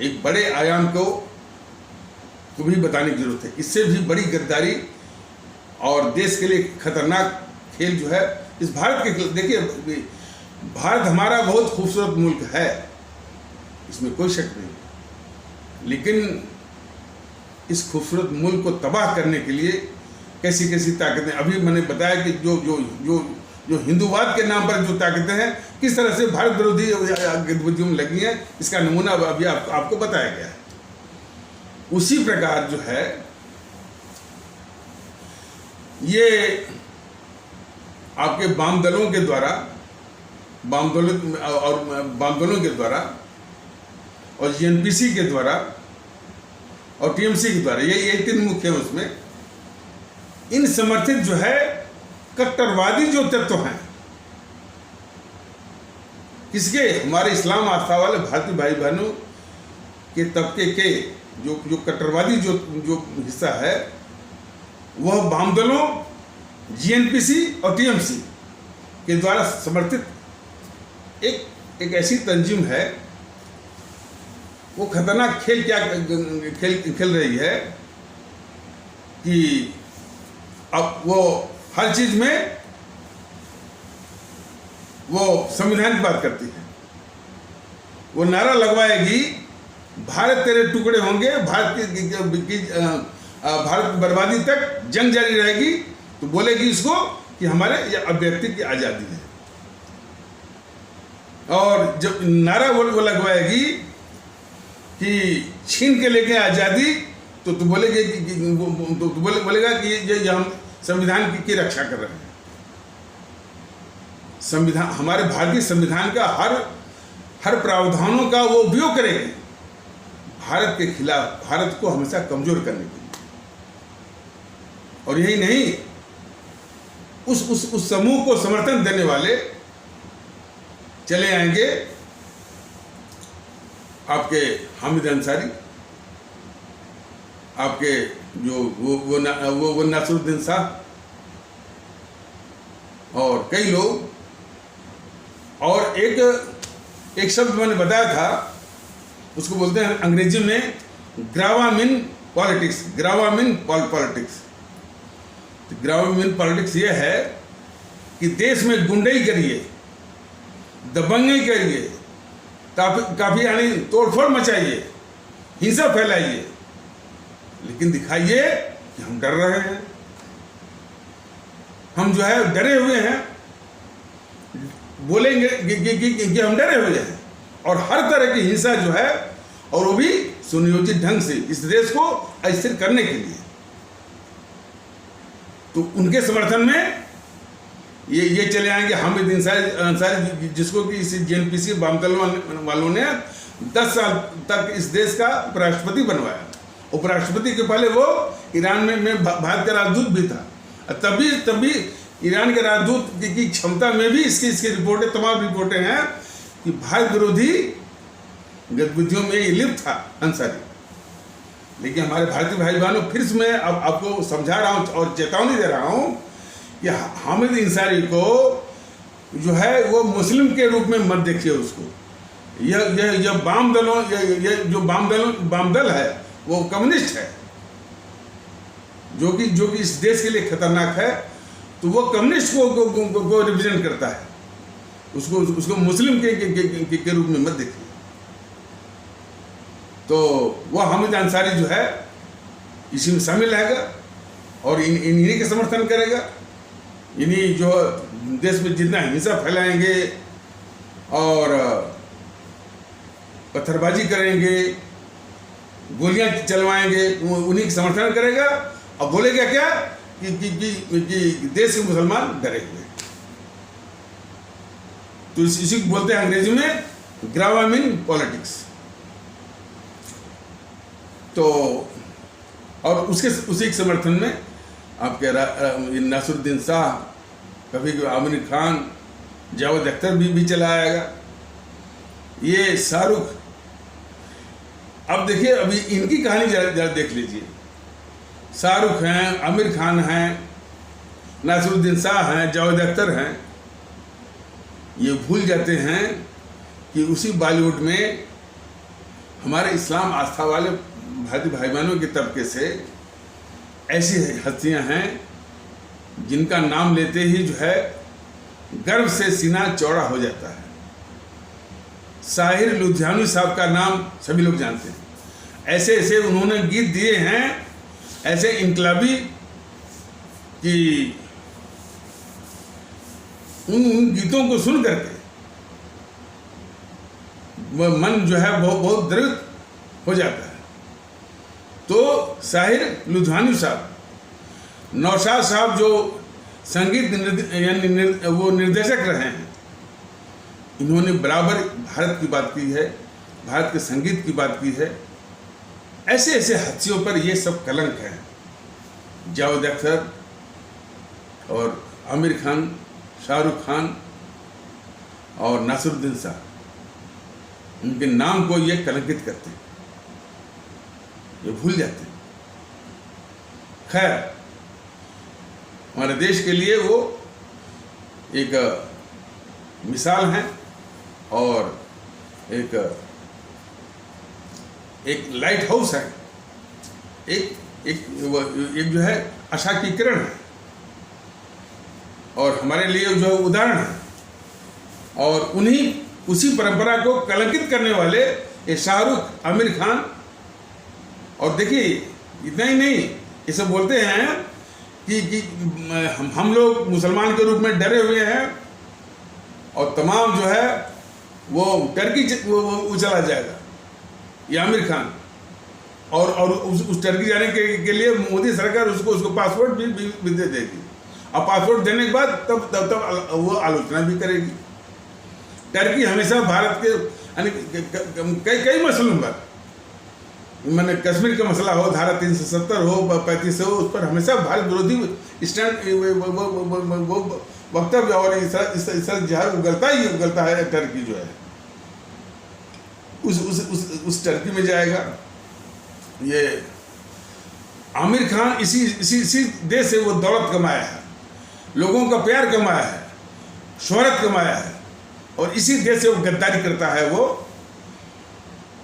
एक बड़े आयाम को भी बताने की जरूरत है। इससे भी बड़ी गद्दारी और देश के लिए खतरनाक खेल जो है इस भारत के, देखिए भारत हमारा बहुत खूबसूरत मुल्क है, इसमें कोई शक नहीं, लेकिन इस खूबसूरत मुल्क को तबाह करने के लिए कैसी कैसी ताकतें, अभी मैंने बताया कि जो हिंदूवाद के नाम पर जो ताकतें हैं किस तरह से भारत विरोधी गतिविधियों में लगी हैं, इसका नमूना अभी आपको बताया गया है। उसी प्रकार जो है ये आपके वाम दलों के द्वारा वाम दलों के द्वारा और जीएनपीसी के द्वारा और टीएमसी के द्वारा, ये तीन मुख्य हैं। उसमें इन समर्थित जो है कट्टरवादी जो तत्व हैं, किसके, हमारे इस्लाम आस्था वाले भारतीय भाई बहनों के तबके के जो कट्टरवादी जो हिस्सा है, वह वाम दलों, जीएनपीसी और टीएमसी के द्वारा समर्थित एक ऐसी तंजीम है। वो खतरनाक खेल क्या खेल रही है कि अब वो हर चीज में वो संविधान की बात करती है। वो नारा लगवाएगी, भारत तेरे टुकड़े होंगे, भारत भारत बर्बादी तक जंग जारी रहेगी। तो बोलेगी इसको कि हमारे अभिव्यक्ति की आज़ादी है। और जब नारा वो लगवाएगी कि छीन के लेके आज़ादी, तो बोलेगे बोलेगा कि ये हम संविधान की रक्षा कर रहे हैं। संविधान, हमारे भारतीय संविधान का हर प्रावधानों का वो उपयोग करेंगे भारत के खिलाफ, भारत को हमेशा कमजोर करने के लिए। और यही नहीं, उस समूह को समर्थन देने वाले चले आएंगे आपके हामिद अंसारी, आपके जो वो नासरुद्दीन शाह और कई लोग। और एक शब्द मैंने बताया था, उसको बोलते हैं अंग्रेजी में ग्रावामिन पॉलिटिक्स। ग्रावामिन पॉलिटिक्स, तो ग्रावामिन पॉलिटिक्स ये है कि देश में गुंडई करिए, दबंगई करिए, काफी यानी तोड़फोड़ मचाइए, हिंसा फैलाइए, लेकिन दिखाइए कि हम डर रहे हैं, हम जो है डरे हुए हैं, बोलेंगे कि हम डरे हुए हैं। और हर तरह की हिंसा जो है, और वो भी सुनियोजित ढंग से इस देश को अस्थिर करने के लिए। तो उनके समर्थन में ये चले आएंगे हामिद अंसारी, जिसको कि इस जेएनपीसी वामदल वालों ने 10 साल तक इस देश का उपराष्ट्रपति बनवाया। उपराष्ट्रपति के पहले वो ईरान में भारत का राजदूत भी था। तभी ईरान के राजदूत की क्षमता में भी इसकी रिपोर्टें, तमाम रिपोर्टें हैं कि भारत विरोधी गतिविधियों में ये लिप्त था अंसारी। लेकिन हमारे भारतीय भाई बहनों, फिर से मैं अब आपको समझा रहा हूँ और चेतावनी दे रहा हूँ कि हामिद अंसारी को जो है वो मुस्लिम के रूप में मत देखिए उसको। यह वाम दलों, ये जो वाम दल है वो कम्युनिस्ट है, जो कि इस देश के लिए खतरनाक है। तो वो कम्युनिस्ट को रिप्रेजेंट करता है, उसको मुस्लिम के रूप में मत देखिए। तो वह हामिद अंसारी जो है इसी में शामिल रहेगा और इन्हीं के समर्थन करेगा। इन्हीं जो देश में जितना हिंसा फैलाएंगे और पत्थरबाजी करेंगे, गोलियां चलवाएंगे, उन्हीं का समर्थन करेगा। और बोलेगा क्या कि देश के मुसलमान डरे हुए। तो इसी को बोलते हैं अंग्रेजी में ग्रावामिन पॉलिटिक्स। तो और उसी के समर्थन में आपके नासरुद्दीन शाह, कभी आमिर खान, जावेद अख्तर भी चला आएगा। ये शाहरुख, अब देखिए अभी इनकी कहानी जरा देख लीजिए। शाहरुख हैं, आमिर खान हैं, नासरुद्दीन शाह हैं, जावेद अख्तर हैं। ये भूल जाते हैं कि उसी बॉलीवुड में हमारे इस्लाम आस्था वाले भारतीय भाई बहनों के तबके से ऐसी हस्तियां हैं जिनका नाम लेते ही जो है गर्व से सीना चौड़ा हो जाता है। साहिर लुधियानवी साहब का नाम सभी लोग जानते हैं। ऐसे ऐसे उन्होंने गीत दिए हैं, ऐसे इनकलाबी कि उन गीतों को सुन करके मन जो है बहुत द्रवित हो जाता है। तो साहिर लुधियानवी साहब, नौशाद साहब जो संगीत वो निर्देशक रहे हैं, इन्होंने बराबर भारत की बात की है, भारत के संगीत की बात की है। ऐसे ऐसे हस्तियों पर ये सब कलंक है। जावेद अख्तर और आमिर खान, शाहरुख खान और नासरुद्दीन शाह, उनके नाम को ये कलंकित करते हैं। ये भूल जाते हैं। खैर, हमारे देश के लिए वो एक मिसाल हैं और एक लाइट हाउस है, एक जो है आशा की किरण है और हमारे लिए जो उदाहरण है। और उसी परंपरा को कलंकित करने वाले ये शाहरुख, आमिर खान, और देखिए इतना ही नहीं, ये सब बोलते हैं कि हम लोग मुसलमान के रूप में डरे हुए हैं और तमाम जो है वो टर्की वो चला जाएगा, ये आमिर खान, और उस टर्की जाने के लिए मोदी सरकार उसको पासपोर्ट भी दे देगी। अब पासपोर्ट देने के बाद तब वो आलोचना भी करेगी। टर्की हमेशा भारत के यानी कई मसलों पर, मैंने कश्मीर का मसला हो, धारा 370 हो, 35 हो, उस पर हमेशा भारत विरोधी स्टैंड वो वक्तव्य और इस जो है उगलता है। टर्की जो है उस टर्की में जाएगा। ये आमिर खान इसी देश से वो दौलत कमाया है, लोगों का प्यार कमाया है, शोहरत कमाया है, और इसी देश से वो गद्दारी करता है वो,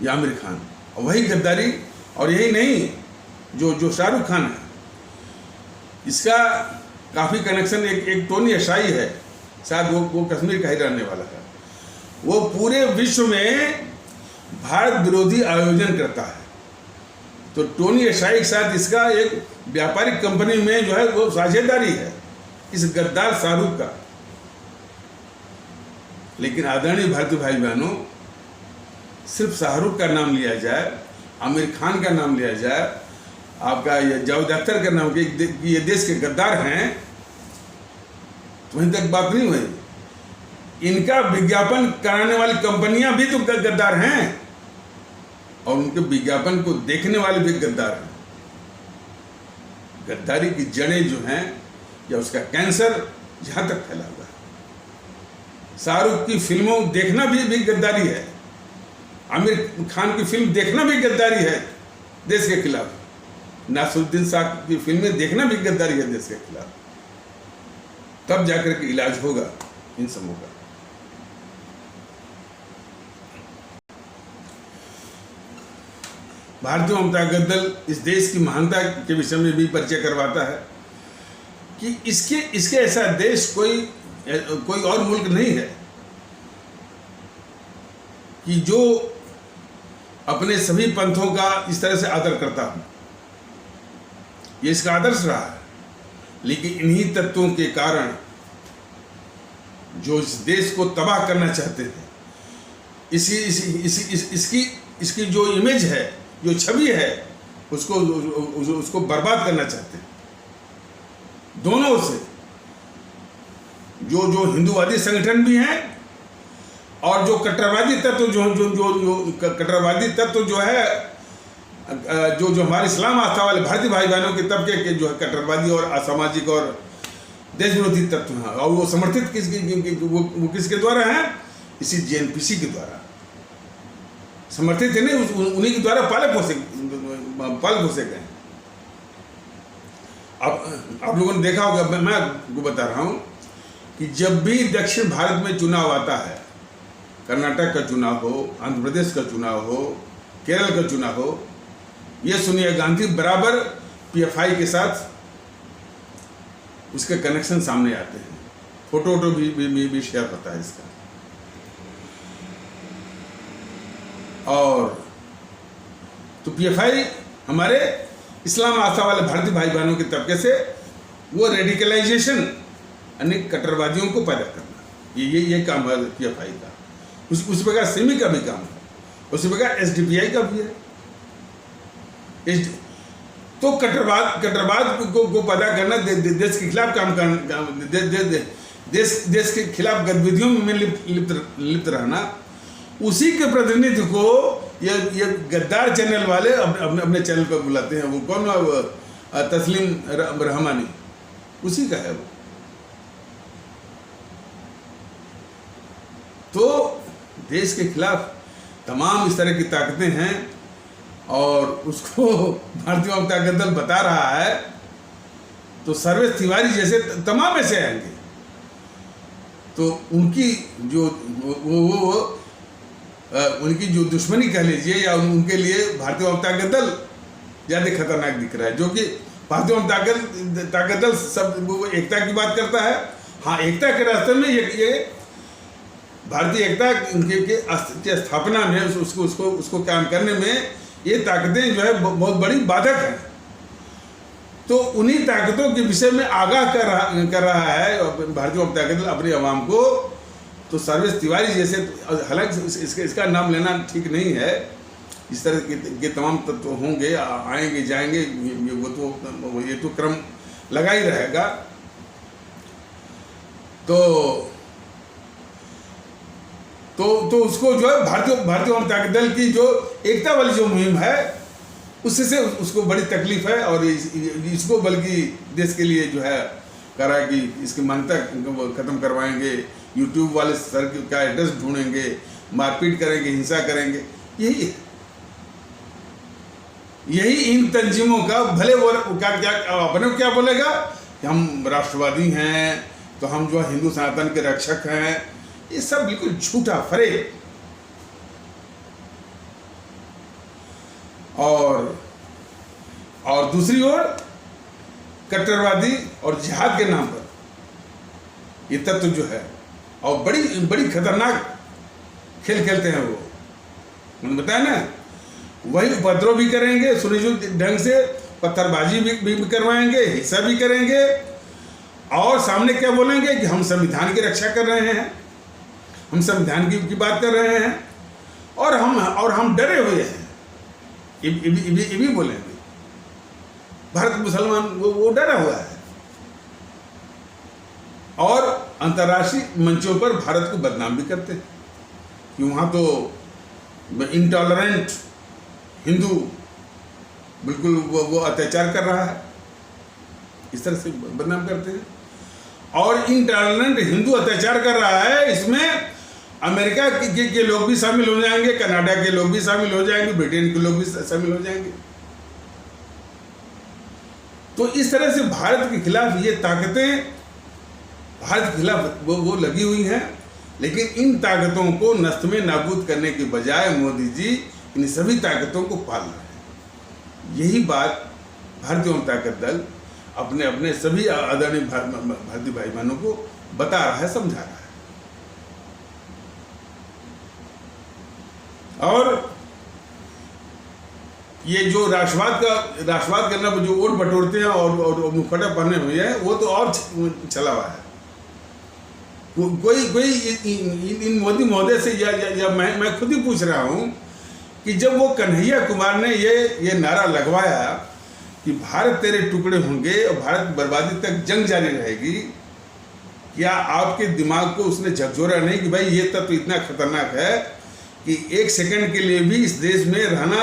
ये आमिर खान। और वही गद्दारी, और यही नहीं, जो शाहरुख खान है, इसका काफ़ी कनेक्शन एक टोनी अशाई है, शायद वो कश्मीर का ही रहने वाला है। वो पूरे विश्व में भारत विरोधी आयोजन करता है। तो टोनी अशाई के साथ इसका एक व्यापारिक कंपनी में जो है वो साझेदारी है इस गद्दार शाहरुख का। लेकिन आदरणीय भारतीय भाई बहनों, सिर्फ शाहरुख का नाम लिया जाए, आमिर खान का नाम लिया जाए, आपका ये जावेद अख्तर का नाम कि ये देश के गद्दार हैं, तो वहीं तक बात नहीं हुई। इनका विज्ञापन कराने वाली कंपनियां भी तो गद्दार हैं और उनके विज्ञापन को देखने वाले भी गद्दार हैं। गद्दारी की जड़ें जो हैं या उसका कैंसर जहां तक फैला हुआ है। शाहरुख की फिल्मों देखना भी गद्दारी है, आमिर खान की फिल्म देखना भी गद्दारी है देश के खिलाफ, नासिरुद्दीन शाह की फिल्में देखना भी गद्दारी है देश के खिलाफ। तब जाकर के इलाज होगा इन सबों का। भारतीय जनता दल इस देश की महानता के विषय में भी परिचय करवाता है कि इसके ऐसा देश कोई और मुल्क नहीं है कि जो अपने सभी पंथों का इस तरह से आदर करता हो। ये इसका आदर्श रहा है। लेकिन इन्हीं तत्वों के कारण जो इस देश को तबाह करना चाहते थे, इसकी जो इमेज है, जो छवि है, उसको बर्बाद करना चाहते हैं। दोनों से जो हिंदूवादी संगठन भी हैं और जो कट्टरवादी तत्व जो कट्टरवादी तत्व जो है, जो हमारे इस्लाम आस्था वाले भारतीय भाई बहनों के तबके के जो है कट्टरवादी और असामाजिक और देश विरोधी तत्व हैं। और वो समर्थित किसके द्वारा हैं? इसी जेएनपीसी के द्वारा समर्थित है, नहीं उन्हीं के द्वारा पाले पोसे गए। अब आप लोगों ने देखा होगा, मैं आपको बता रहा हूँ कि जब भी दक्षिण भारत में चुनाव आता है, कर्नाटक का चुनाव हो, आंध्र प्रदेश का चुनाव हो, केरल का चुनाव हो, ये सोनिया गांधी बराबर पीएफआई के साथ उसके कनेक्शन सामने आते हैं। फोटो भी शेयर होता है इसका। और तो पीएफआई हमारे इस्लाम आस्था वाले भारतीय भाई बहनों के तबके से वो रेडिकलाइजेशन यानी कट्टरवादियों को पैदा करना, ये काम है पीएफआई का। उसी प्रकार सिमी का भी काम है, उसी प्रकार एसडीपीआई का भी है। तो कट्टरवाद को पैदा करना, देश के खिलाफ काम करना, देश के खिलाफ गतिविधियों में लिप्त रहना, उसी के प्रतिनिधि को ये गद्दार चैनल वाले अपने चैनल पर बुलाते हैं। वो कौन है? तस्लीम रहमानी, उसी का है वो। तो देश के खिलाफ तमाम इस तरह की ताकतें हैं और उसको भारतीय जनता दल बता रहा है, तो सर्वेश तिवारी जैसे तमाम ऐसे आएंगे। तो उनकी जो उनकी जो दुश्मनी कह लीजिए, या उनके लिए भारतीय जनता दल ज़्यादा खतरनाक दिख रहा है, जो कि भारतीय जनता दल सब वो एकता की बात करता है। हाँ, एकता के रास्ते में ये भारतीय एकता के स्थापना में उसको काम करने में ये ताकतें जो है बहुत बड़ी बाधक हैं। तो उन्हीं ताकतों के विषय में आगाह कर रहा है भारतीय जनता दल अपनी आवाम को। तो सर्वेश तिवारी जैसे, हालांकि इसका नाम लेना ठीक नहीं है, इस तरह के तमाम तत्व होंगे, आएंगे जाएंगे, ये तो क्रम लगा ही रहेगा। तो उसको जो है भारतीय जनता दल की जो एकता वाली जो मुहिम है, उससे उसको बड़ी तकलीफ है। और इसको बल्कि देश के लिए जो है कह रहा है कि इसकी मान्यता खत्म करवाएंगे, यूट्यूब वाले सर का एड्रेस ढूंढेंगे, मारपीट करेंगे, हिंसा करेंगे। यही इन तंजीमों का, भले वो अपने क्या बोलेगा कि हम राष्ट्रवादी हैं, तो हम जो हिंदू सनातन के रक्षक हैं, ये सब बिल्कुल झूठा फरेब। और दूसरी ओर कट्टरवादी और जिहाद के नाम पर ये तत्व जो है, और बड़ी खतरनाक खेल खेलते हैं वो। मैंने बताया ना, वही उपद्रव भी करेंगे, सुनिश्चित ढंग से पत्थरबाजी भी करवाएंगे, हिंसा भी करेंगे, और सामने क्या बोलेंगे कि हम संविधान की रक्षा कर रहे हैं, हम संविधान की बात कर रहे हैं, और हम डरे हुए हैं, ये भी बोलेंगे। भारत मुसलमान वो डरा हुआ है, और अंतर्राष्ट्रीय मंचों पर भारत को बदनाम भी करते हैं कि वहाँ तो इंटॉलरेंट हिंदू बिल्कुल वो अत्याचार कर रहा है, इस तरह से बदनाम करते हैं। और इंटॉलरेंट हिंदू अत्याचार कर रहा है, इसमें अमेरिका के लोग भी शामिल हो जाएंगे, कनाडा के लोग भी शामिल हो जाएंगे, ब्रिटेन के लोग भी शामिल हो जाएंगे। तो इस तरह से भारत के खिलाफ ये ताकतें भारत के खिलाफ वो लगी हुई हैं। लेकिन इन ताकतों को नष्ट में नाबूद करने के बजाय मोदी जी इन सभी ताकतों को पाल रहे हैं। यही बात भारतीय जनता दल अपने सभी आदरणीय भारतीय भाई बहनों को बता रहा है, समझा रहा है। और ये जो राष्ट्रवाद करना जो वोट बटोरते हैं और मुखौटा पहने हुए हैं, वो तो और चला हुआ है। कोई इन मोदी महोदय से या मैं खुद ही पूछ रहा हूँ कि जब वो कन्हैया कुमार ने ये नारा लगवाया कि भारत तेरे टुकड़े होंगे और भारत बर्बादी तक जंग जारी रहेगी, क्या आपके दिमाग को उसने झकझोरा नहीं कि भाई ये तत्व इतना खतरनाक है कि एक सेकंड के लिए भी इस देश में रहना,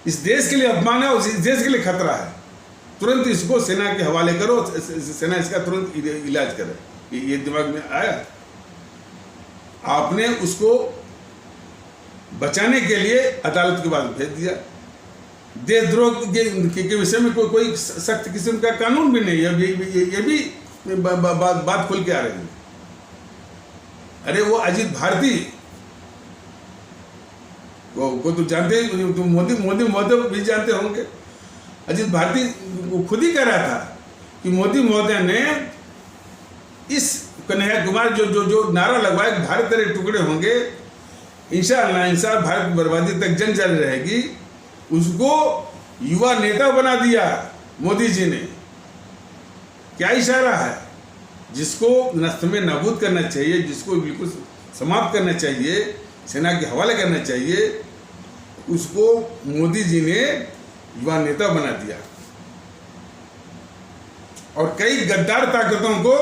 इस देश के लिए अपमान है और इस देश के लिए खतरा है, तुरंत इसको सेना के हवाले करो, सेना इसका तुरंत इलाज करे। ये दिमाग में आया? आपने उसको बचाने के लिए अदालत के पास भेज दिया। देशद्रोह के विषय में कोई सख्त किस्म का कानून भी नहीं है, ये भी बात खुल के आ रही है। अरे वो अजीत भारती को तो जानते, तो मोदी भी जानते होंगे। अजीत भारती वो खुद ही कह रहा था कि मोदी महोदय ने इस कन्हैया कुमार जो नारा लगवाया भारत तेरे टुकड़े होंगे, इंशाअल्लाह भारत की बर्बादी तक जंग जारी रहेगी, उसको युवा नेता बना दिया मोदी जी ने। क्या इशारा है? जिसको नष्ट में नाबूद करना चाहिए, जिसको बिल्कुल समाप्त करना चाहिए, सेना के हवाले करना चाहिए, उसको मोदी जी ने युवा नेता बना दिया। और कई गद्दार ताकतों को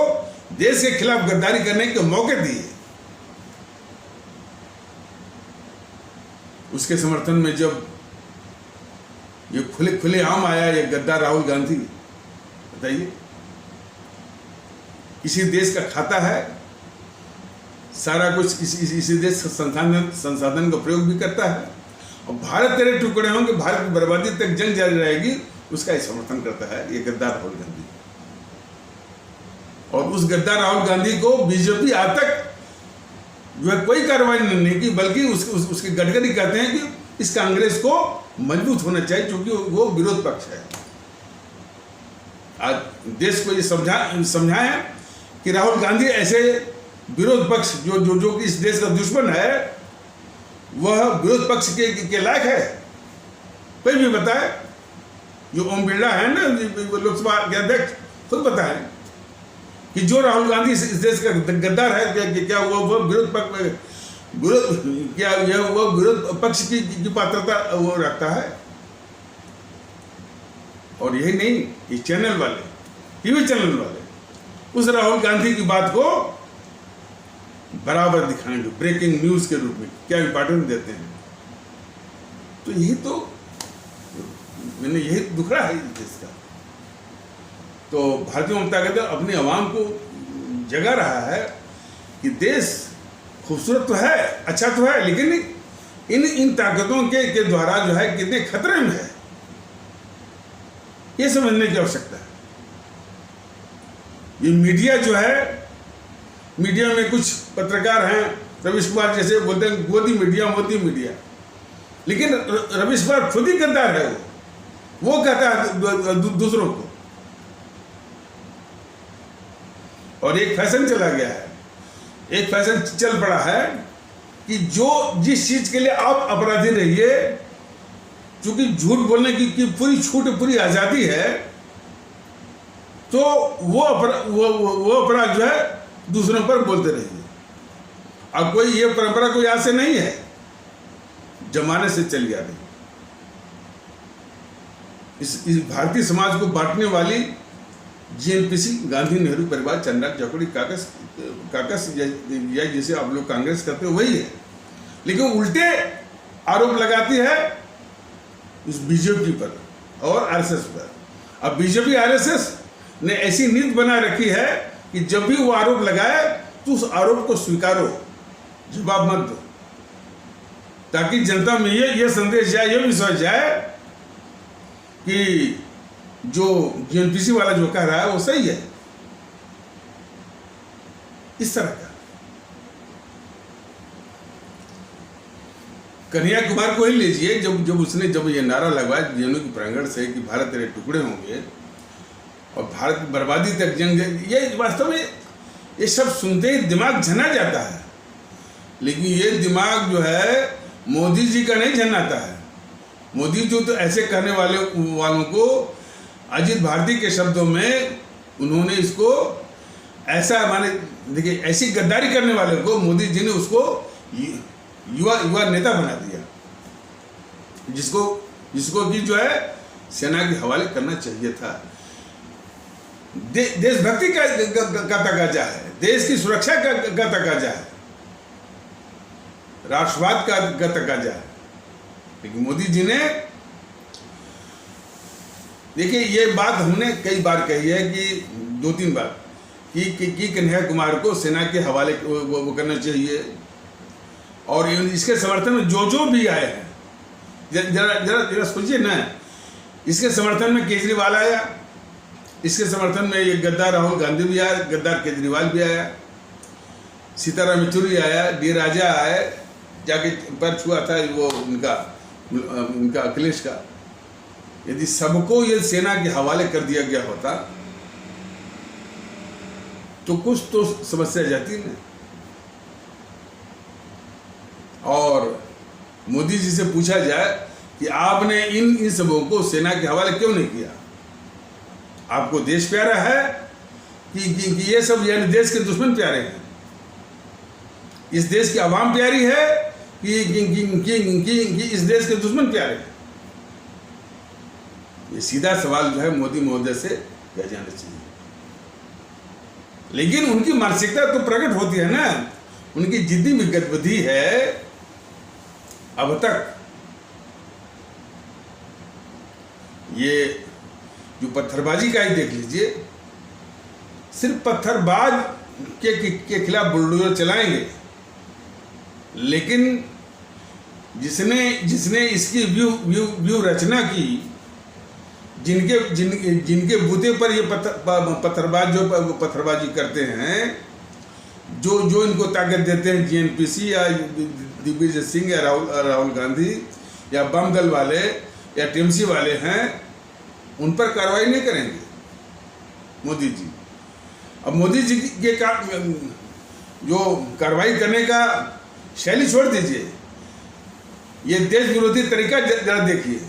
देश के खिलाफ गद्दारी करने के मौके दिए। उसके समर्थन में जब ये खुले आम आया ये गद्दार राहुल गांधी, बताइए, इसी देश का खाता है, सारा कुछ इसी देश संसाधन का प्रयोग भी करता है, और भारत तेरे टुकड़े होंगे, भारत की बर्बादी तक जंग जारी रहेगी, उसका ही समर्थन करता है ये गद्दार राहुल गांधी। और उस गद्दार राहुल गांधी को बीजेपी आज तक जो है कोई कार्रवाई नहीं की, बल्कि उसके गडकरी कहते हैं कि इस कांग्रेस को मजबूत होना चाहिए क्योंकि वो विरोध पक्ष है। आज देश को ये समझाएं कि राहुल गांधी ऐसे विरोध पक्ष जो कि इस देश का दुश्मन है, वह विरोध पक्ष के लायक है। कोई भी बताए, जो ओम बिरला है ना लोकसभा के अध्यक्ष, खुद बताएं कि जो राहुल गांधी इस देश का गद्दार है, क्या वो विरोध पक्ष की पात्रता वो रखता है? और यही नहीं, ये चैनल वाले, टीवी चैनल वाले उस राहुल गांधी की बात को बराबर दिखाएंगे, ब्रेकिंग न्यूज के रूप में क्या इंपॉर्टेंस देते हैं। तो यही तो मैंने यही दुखड़ा है इस देश का। तो भारतीय जनता पार्टी अपनी आवाम को जगा रहा है कि देश खूबसूरत तो है, अच्छा तो है, लेकिन इन ताकतों के द्वारा जो है कितने खतरे में है, ये समझने की आवश्यकता है। ये मीडिया जो है, मीडिया में कुछ पत्रकार हैं, रवीश कुमार जैसे बोलते हैं मोदी मीडिया, लेकिन रवीश कुमार खुद ही गद्दार है। वो कहता है दूसरों को, और एक फैशन चला गया है, एक फैशन चल पड़ा है कि जिस चीज के लिए आप अपराधी रहिए, क्योंकि झूठ बोलने की पूरी छूट, पूरी आजादी है, तो वो अपराध जो है दूसरों पर बोलते रहिए। अब कोई ये परंपरा कोई आज से नहीं है, जमाने से चली आ रही। इस भारतीय समाज को बांटने वाली जीएनपीसी, गांधी नेहरू परिवार, चंद्रा चौकड़ी, काकस जैसे आप लोग कांग्रेस करते हो, वही है, लेकिन उल्टे आरोप लगाती है इस बीजेपी पर और आरएसएस पर। अब बीजेपी आरएसएस ने ऐसी नीति बना रखी है कि जब भी वो आरोप लगाए तो उस आरोप को स्वीकारो, जवाब मत दो, ताकि जनता में ये संदेश जाए, ये विश्वास जाए कि जो जीएनपीसी वाला जो कह रहा है वो सही है। इस तरह का कन्हैया कुमार को ही लीजिए, जब ये नारा लगवाया जेएनयू के प्रांगण से कि भारत तेरे टुकड़े होंगे और भारत की बर्बादी तक जंग, ये वास्तव में ये सब सुनते ही दिमाग झना जाता है। लेकिन ये दिमाग जो है मोदी जी का नहीं झनाता है। मोदी जी तो ऐसे करने वालों को, अजीत भारती के शब्दों में उन्होंने इसको ऐसा, माने देखिए, ऐसी गद्दारी करने वाले को मोदी जी ने उसको युवा नेता बना दिया, जिसको कि जो है सेना के हवाले करना चाहिए था। देशभक्ति का तकाजा है, देश की सुरक्षा का तकाजा है, राष्ट्रवाद का तकाजा है। लेकिन मोदी जी ने, देखिए, ये बात हमने कई बार कही है कि 2-3 बार कि कन्हैया कुमार को सेना के हवाले वो करना चाहिए। और इसके समर्थन में जो भी आए हैं, जरा सोचिए ना, इसके समर्थन में केजरीवाल आया, इसके समर्थन में ये गद्दार राहुल गांधी भी आया, गद्दार केजरीवाल भी आया, सीताराम येचुरी आया, डी राजा आया, जाके पर छुआ था वो उनका अखिलेश का। यदि सबको ये सेना के हवाले कर दिया गया होता तो कुछ तो समस्या जाती ना। और मोदी जी से पूछा जाए कि आपने इन सबों को सेना के हवाले क्यों नहीं किया? आपको देश प्यारा है कि ये सब यानी देश के दुश्मन प्यारे हैं? इस देश की आवाम प्यारी है कि इस देश के दुश्मन प्यारे हैं? ये सीधा सवाल जो है मोदी महोदय से किया जाना चाहिए। लेकिन उनकी मानसिकता तो प्रकट होती है ना, उनकी जितनी भी गतिविधि है अब तक, ये जो पत्थरबाजी का ही देख लीजिए, सिर्फ पत्थरबाज के खिलाफ बुलडोजर चलाएंगे, लेकिन जिसने जिसने इसकी व्यू रचना की, जिनके बूते पर ये पत्थरबाजी करते हैं, जो इनको ताकत देते हैं, जीएनपीसी या दिग्विजय सिंह या राहुल गांधी या बम दल वाले या टीएमसी वाले हैं, उन पर कार्रवाई नहीं करेंगे मोदी जी। अब मोदी जी के जो कार्रवाई करने का शैली छोड़ दीजिए, ये देश विरोधी तरीका जरा देखिए।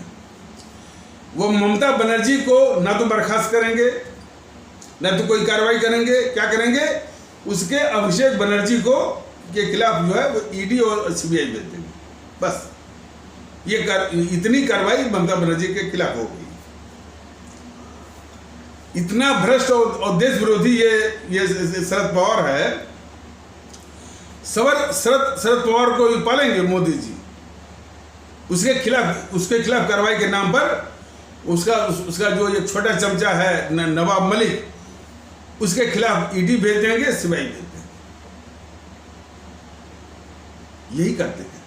वो ममता बनर्जी को ना तो बर्खास्त करेंगे, ना तो कोई कार्रवाई करेंगे। क्या करेंगे? उसके अभिषेक बनर्जी को के खिलाफ जो है वो ईडी और सीबीआई भेज देंगे। बस ये इतनी कार्रवाई ममता बनर्जी के खिलाफ होगी। इतना भ्रष्ट और देश विरोधी ये शरद पवार है। शरद पवार को पालेंगे मोदी जी। उसके खिलाफ कार्रवाई के नाम पर उसका जो एक छोटा चमचा है नवाब मलिक, उसके खिलाफ ईडी भेज देंगे, सीबीआई भेज देंगे। यही करते हैं।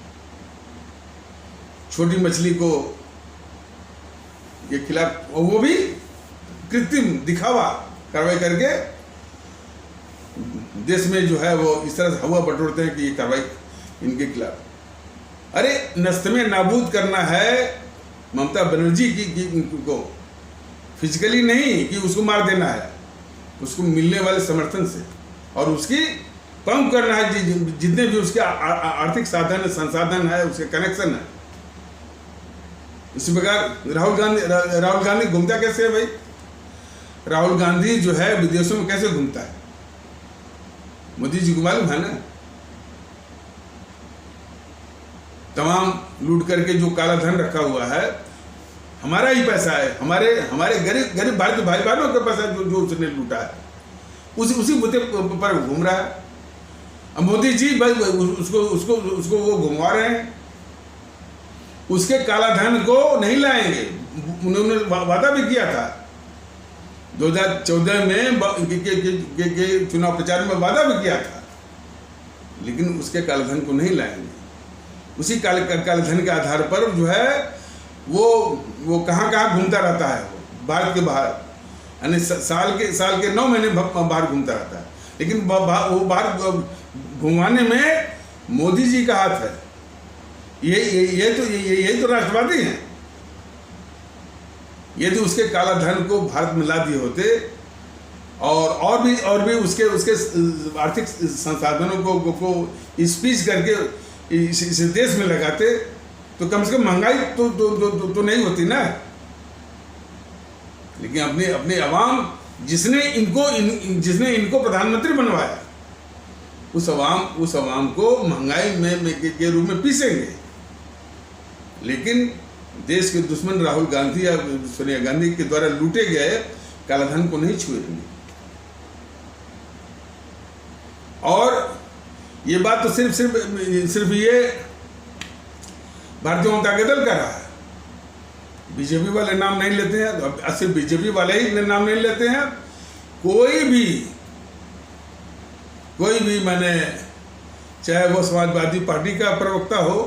छोटी मछली को ये खिलाफ, वो भी कृत्रिम दिखावा कार्रवाई करके देश में जो है वो इस तरह से हवा बटोरते हैं कि ये कार्रवाई इनके खिलाफ। अरे नस्ल में नाबूद करना है ममता बनर्जी को, फिजिकली नहीं कि उसको मार देना है, उसको मिलने वाले समर्थन से, और उसकी पंप करना है जितने भी उसके आर्थिक साधन संसाधन है, उसके कनेक्शन है। इसी प्रकार राहुल गांधी घूमता कैसे है भाई? राहुल गांधी जो है विदेशों में कैसे घूमता है, मोदी जी को मालूम है ना। तमाम लूट करके जो काला धन रखा हुआ है, हमारा ही पैसा है, हमारे गरीब भारतीय भाई बहनों का पैसा जो उसने लूटा है, उसी मुद्दे पर घूम रहा है। अब मोदी जी भाई उसको वो घुमा रहे हैं। उसके काला धन को नहीं लाएंगे। उन्होंने वादा भी किया था 2014 में के चुनाव प्रचार में, वादा भी किया था, लेकिन उसके काले धन को नहीं लाएंगे। उसी काले धन के आधार पर जो है वो कहाँ घूमता रहता है, भारत के बाहर, यानी साल के 9 महीने बाहर घूमता रहता है। लेकिन वो बाहर घुमाने में मोदी जी का हाथ है। ये तो राष्ट्रवादी हैं। यदि उसके काला धन को भारत में ला दिए होते और भी उसके आर्थिक संसाधनों को स्पीच करके इस देश में लगाते, तो कम से कम महंगाई तो नहीं होती ना। लेकिन अपने अवाम जिसने इनको प्रधानमंत्री बनवाया, उस अवाम को महंगाई के रूप में पीसेंगे। लेकिन देश के दुश्मन राहुल गांधी या सोनिया गांधी के द्वारा लूटे गए कालाधन को नहीं छुएंगे। और ये बात तो सिर्फ ये भारतीय जनता दल कर रहा है। बीजेपी वाले नाम नहीं लेते हैं, सिर्फ बीजेपी वाले ही नाम नहीं लेते हैं। कोई भी मैंने, चाहे वो समाजवादी पार्टी का प्रवक्ता हो,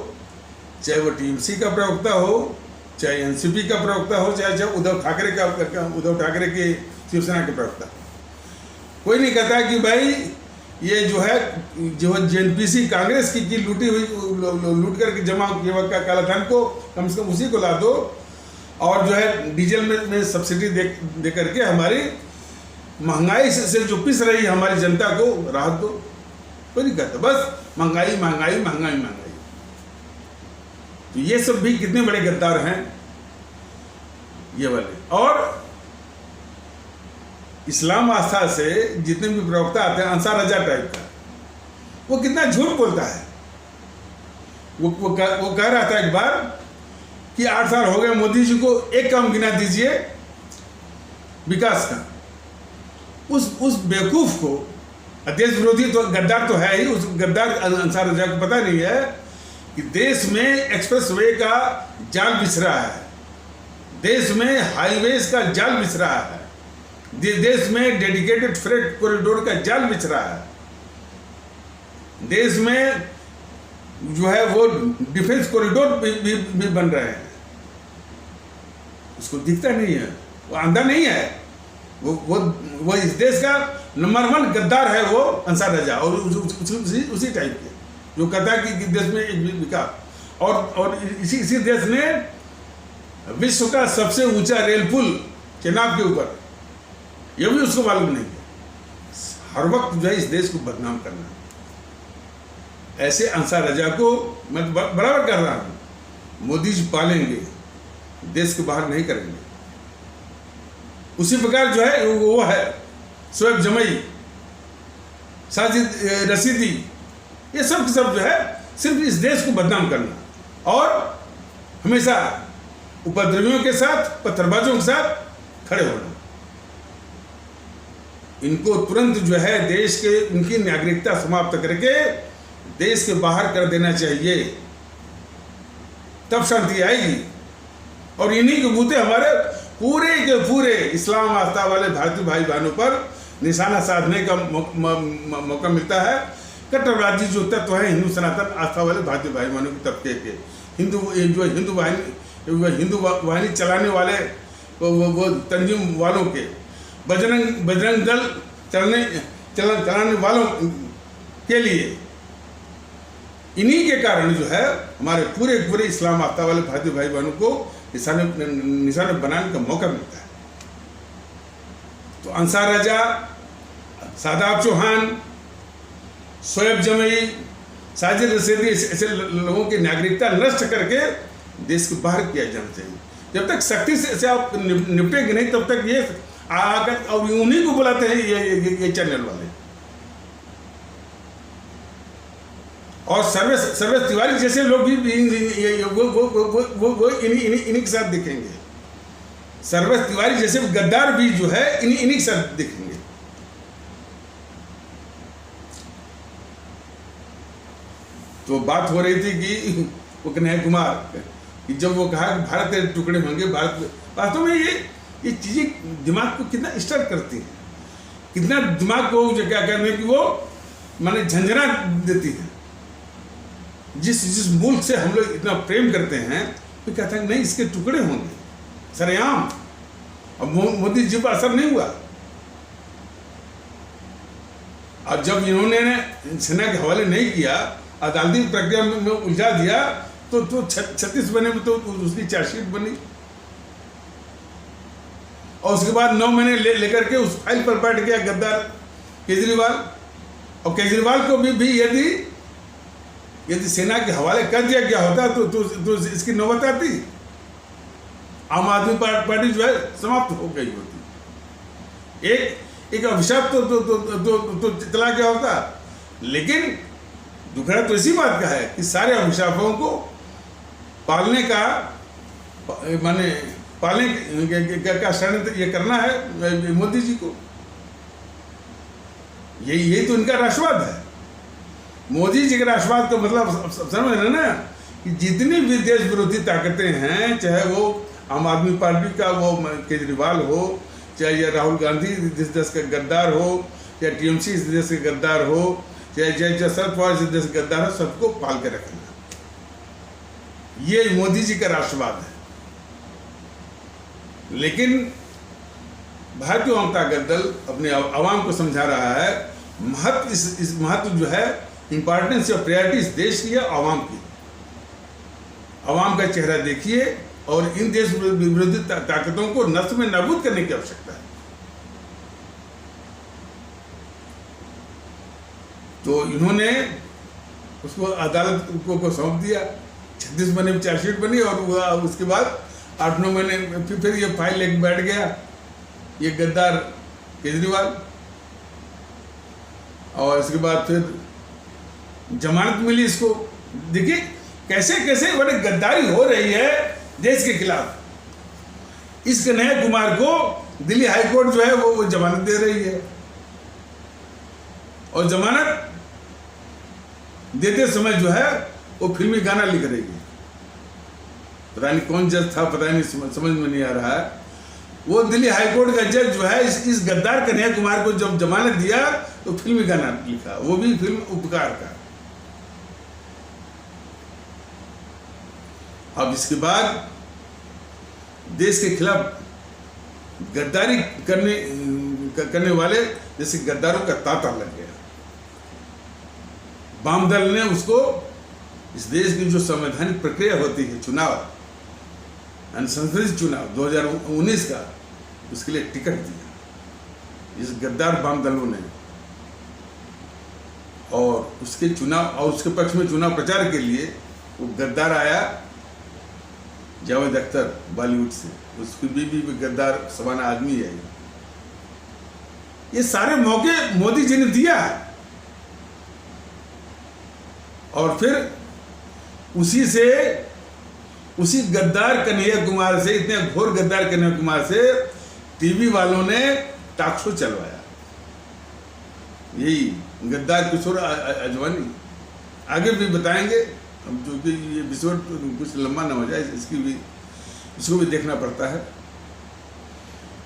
चाहे वो टीएमसी का प्रवक्ता हो, चाहे एनसीपी का प्रवक्ता हो, चाहे उद्धव ठाकरे के शिवसेना के प्रवक्ता, कोई नहीं कहता कि भाई ये जो है जेएनपीसी कांग्रेस की लूटी हुई लूट करके जमा किया हुआ कालाधन को कम से कम उसी को ला दो, और जो है डीजल में सब्सिडी दे करके हमारी महंगाई से जो पिस रही है हमारी जनता को राहत दो। कोई नहीं कहता, बस महंगाई। तो ये सब भी कितने बड़े गद्दार हैं ये वाले। और इस्लाम आस्था से जितने भी प्रवक्ता आते हैं, अंसार रजा टाइप का, वो कितना झूठ बोलता है। वो कह रहा था एक बार कि 8 साल हो गए मोदी जी को, एक काम गिना दीजिए विकास का। उस बेवकूफ को, देश विरोधी तो गद्दार तो है ही, उस गद्दार अंसार रजा को पता नहीं है कि देश में एक्सप्रेसवे का जाल बिछ रहा है, देश में हाईवेज का जाल बिछ रहा है, देश में डेडिकेटेड फ्रेट कॉरिडोर का जाल बिछ रहा है, देश में जो है वो डिफेंस कॉरिडोर भी बन रहे हैं, उसको दिखता नहीं है, वो अंधा नहीं है, वो इस देश का नंबर 1 गद्दार है वो अंसार रजा, और उसी टाइप के जो कहता है कि देश में एक विकास, और इसी देश ने विश्व का सबसे ऊंचा रेल पुल चेनाब के ऊपर, ये भी उसको मालूम नहीं है। हर वक्त जो है इस देश को बदनाम करना, ऐसे अंसार रजा को मैं बराबर कर रहा हूं। मोदी जी पालेंगे, देश के बाहर नहीं करेंगे। उसी प्रकार जो है वो है शोएब जमई, साजिद रशीदी, ये सब जो है सिर्फ इस देश को बदनाम करना और हमेशा उपद्रवियों के साथ, पत्थरबाजों के साथ खड़े होना। इनको तुरंत जो है देश के उनकी नागरिकता समाप्त करके देश के बाहर कर देना चाहिए, तब शांति आएगी। और इन्हीं के बूते हमारे पूरे के पूरे इस्लाम आस्था वाले भारतीय भाई बहनों पर निशाना साधने का मौका मिलता है। कट्टरवादी जो तत्व है हिंदू सनातन आस्था वाले भारतीय भाई बहनों के तबके के, हिंदू वाहिनी चलाने वाले वो तंजीम वालों के, बजरंग दल चलाने वालों के लिए, इन्हीं के कारण जो है हमारे पूरे इस्लाम आस्था वाले भारतीय भाई बहनों को निशाने बनाने का मौका मिलता है। तो अंसार रजा, शादाब चौहान, शोएब जमई, साजिद रशीदी, ऐसे लोगों की नागरिकता नष्ट करके देश के बाहर किया जाना चाहिए। जब तक सख्ती से आप निपटेंगे नहीं, तब तक ये आकर और उन्हीं को बुलाते हैं ये चैनल वाले। और सर्वेश तिवारी जैसे लोग भी वो इन्हीं के साथ दिखेंगे। सर्वेश तिवारी जैसे गद्दार भी जो है इन्हीं के साथ दिखेंगे। तो बात हो रही थी कि वो कन्हैया कुमार कि जब वो कहा कि भारत के टुकड़े होंगे, भारत, वास्तव में ये चीजें दिमाग को कितना स्टर करती हैं, कितना दिमाग को क्या कहने की वो माने झंझना देती है। जिस मुल्क से हम लोग इतना प्रेम करते हैं, तो कहता है नहीं इसके टुकड़े होंगे सरेआम। अब मोदी जी पर असर नहीं हुआ। और जब इन्होंने सेना के हवाले नहीं किया, अदालती प्रक्रिया में उलझा दिया, तो 36 महीने में तो उसकी चार्जशीट बनी, और उसके बाद 9 महीने लेकर के उस फाइल पर बैठ गया गद्दार केजरीवाल। और केजरीवाल को भी यदि सेना के हवाले कर दिया गया होता तो इसकी नौबत आती, आम आदमी पार्टी जो है समाप्त हो गई होती, एक अभिशाप तो चला गया होता। लेकिन दुखड़ा तो इसी बात का है कि सारे अभिशापों को पालने का का षड्यंत्र ये करना है मोदी जी को। यही तो इनका राष्ट्रवाद है। मोदी जी के राष्ट्रवाद का मतलब समझ रहे ना कि जितनी भी देश विरोधी ताकतें हैं, चाहे वो आम आदमी पार्टी का वो केजरीवाल हो, चाहे ये राहुल गांधी इस देश का गद्दार हो, चाहे टीएमसी इस देश के गद्दार हो, चाहे शरद पवार इस देश के गद्दार हो, सबको पाल के रखना, ये मोदी जी का राष्ट्रवाद है। लेकिन भारतीय जनता दल अपने आवाम को समझा रहा है महत्व, इस महत्व जो है, इंपॉर्टेंस या प्रायोरिटी इस देश की है, आवाम की। आवाम का चेहरा देखिए और इन देश विरोधी ताकतों को नष्ट में नाबूद करने की आवश्यकता है। तो इन्होंने उसको अदालत को सौंप दिया, 36 महीने में चार्जशीट बनी, और उसके बाद 8-9 महीने फिर ये फाइल लेके बैठ गया ये गद्दार केजरीवाल। और इसके बाद फिर जमानत मिली इसको। देखिए कैसे कैसे बड़े गद्दारी हो रही है देश के खिलाफ। इस कन्हैया कुमार को दिल्ली हाई कोर्ट जो है वो जमानत दे रही है, और जमानत देते समय जो है वो फिल्मी गाना लिख रही है। पता नहीं कौन जज था, पता नहीं, समझ में नहीं आ रहा है। वो दिल्ली हाईकोर्ट का जज जो है इस गद्दार कन्हैया कुमार को जब जमानत दिया तो फिल्मी गाना लिखा, वो भी फिल्म उपकार का। अब इसके बाद देश के खिलाफ गद्दारी करने वाले जैसे गद्दारों का तांता लग गया। वाम दल ने उसको इस देश की जो संवैधानिक प्रक्रिया होती है, चुनाव, संसदीय चुनाव 2019 का, उसके लिए टिकट दिया इस गद्दार वाम दलों ने। और उसके चुनाव और उसके पक्ष में चुनाव प्रचार के लिए वो गद्दार आया जावेद अख्तर बॉलीवुड से, उसकी बीवी भी गद्दार सवाना आदमी है। ये सारे मौके मोदी जी ने दिया है। और फिर उसी गद्दार कन्हैया कुमार से, इतने घोर गद्दार कन्हैया कुमार से टीवी वालों ने टॉक शो चलवाया। यही गद्दार किशोर अजवानी, आगे भी बताएंगे हम, जो कि ये एपिसोड कुछ लंबा ना हो जाए, इसको भी देखना पड़ता है।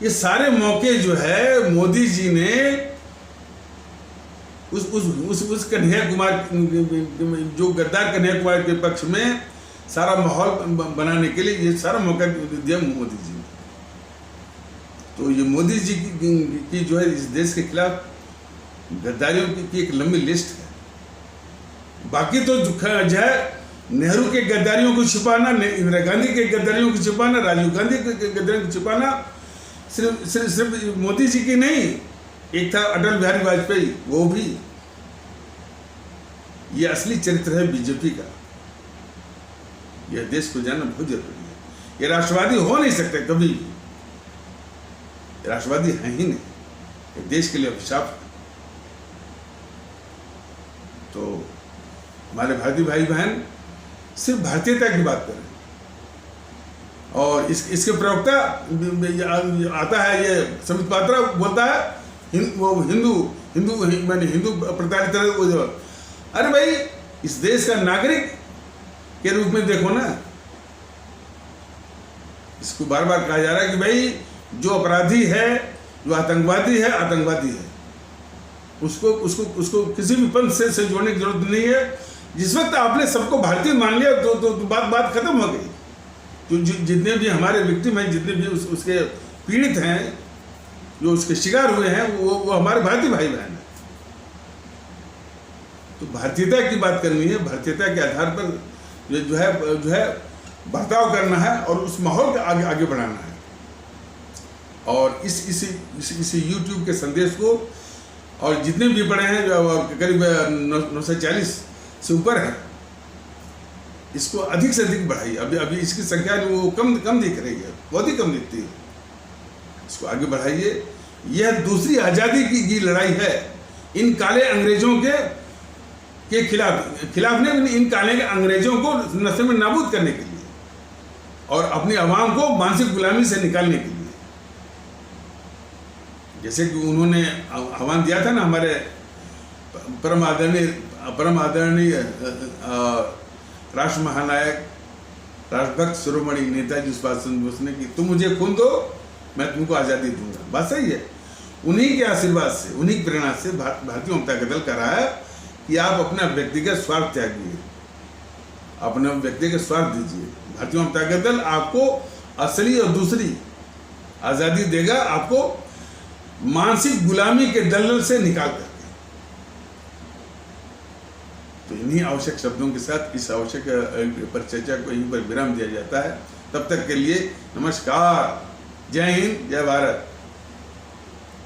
ये सारे मौके जो है मोदी जी ने उस कन्हैया कुमार, जो गद्दार कन्हैया कुमार के पक्ष में सारा माहौल बनाने के लिए ये सारा मौका दिया मोदी जी ने। तो ये मोदी जी की जो है इस देश के खिलाफ गद्दारियों की एक लंबी लिस्ट है। बाकी तो जो है नेहरू के गद्दारियों को छिपाना, इंदिरा गांधी के गद्दारियों को छिपाना, राजीव गांधी के गद्दारियों को छिपाना सिर्फ मोदी जी की नहीं, एक था अटल बिहारी वाजपेयी, वो भी। ये असली चरित्र है बीजेपी का। यह देश को जानना बहुत जरूरी है। ये राष्ट्रवादी हो नहीं सकते कभी भी, राष्ट्रवादी है ही नहीं, ये देश के लिए अभिशाप है। तो हमारे भारतीय भाई बहन सिर्फ भारतीयता की बात करें। और इसके प्रवक्ता आता है, ये समित पात्रा बोलता है वो हिंदू प्रताड़ित। अरे भाई, इस देश का नागरिक के रूप में देखो ना। इसको बार बार कहा जा रहा है कि भाई जो अपराधी है, जो आतंकवादी है, आतंकवादी है। उसको किसी भी पंथ से जोड़ने की जरूरत नहीं है। जिस वक्त आपने सबको भारतीय मान लिया तो बात खत्म हो गई। तो जितने भी हमारे विक्टिम हैं, जितने भी उसके पीड़ित हैं, जो उसके शिकार हुए हैं, वो हमारे भारतीय भाई बहन हैं। तो भारतीयता की बात करनी है, भारतीयता के आधार पर जो है बर्ताव करना है और उस माहौल को आगे बढ़ाना है। और इसी यूट्यूब के संदेश को, और जितने भी बड़े हैं, जो करीब 940 से ऊपर है, इसको अधिक से अधिक बढ़ाइए। अभी इसकी संख्या वो कम दिख रही है, बहुत ही कम दिखती है। इसको आगे बढ़ाइए। यह दूसरी आज़ादी की लड़ाई है इन काले अंग्रेजों के खिलाफ नहीं, इन काले अंग्रेजों को नस्ल में नाबूद करने के लिए और अपनी आवाम को मानसिक गुलामी से निकालने के लिए। जैसे कि उन्होंने आह्वान दिया था ना हमारे परम आदरणीय राष्ट्र महानायक, राष्ट्रभक्त शिरोमणि नेताजी सुभाष चंद्र बोस ने, कि तुम मुझे खून दो, मैं तुमको आज़ादी दूंगा। बात सही है। उन्हीं के आशीर्वाद से, उन्हीं की प्रेरणा से भारतीय जनता दल कर रहा है कि आप अपना व्यक्तिगत स्वार्थ त्यागिए, अपने व्यक्तिगत स्वार्थ दीजिए। भारतीय जनता दल आपको असली और दूसरी आज़ादी देगा, आपको मानसिक गुलामी के दलदल से निकाल करके। तो इन्हीं आवश्यक शब्दों के साथ इस आवश्यक परिचर्चा को यहीं पर विराम दिया जाता है। तब तक के लिए नमस्कार, जय हिंद, जय भारत।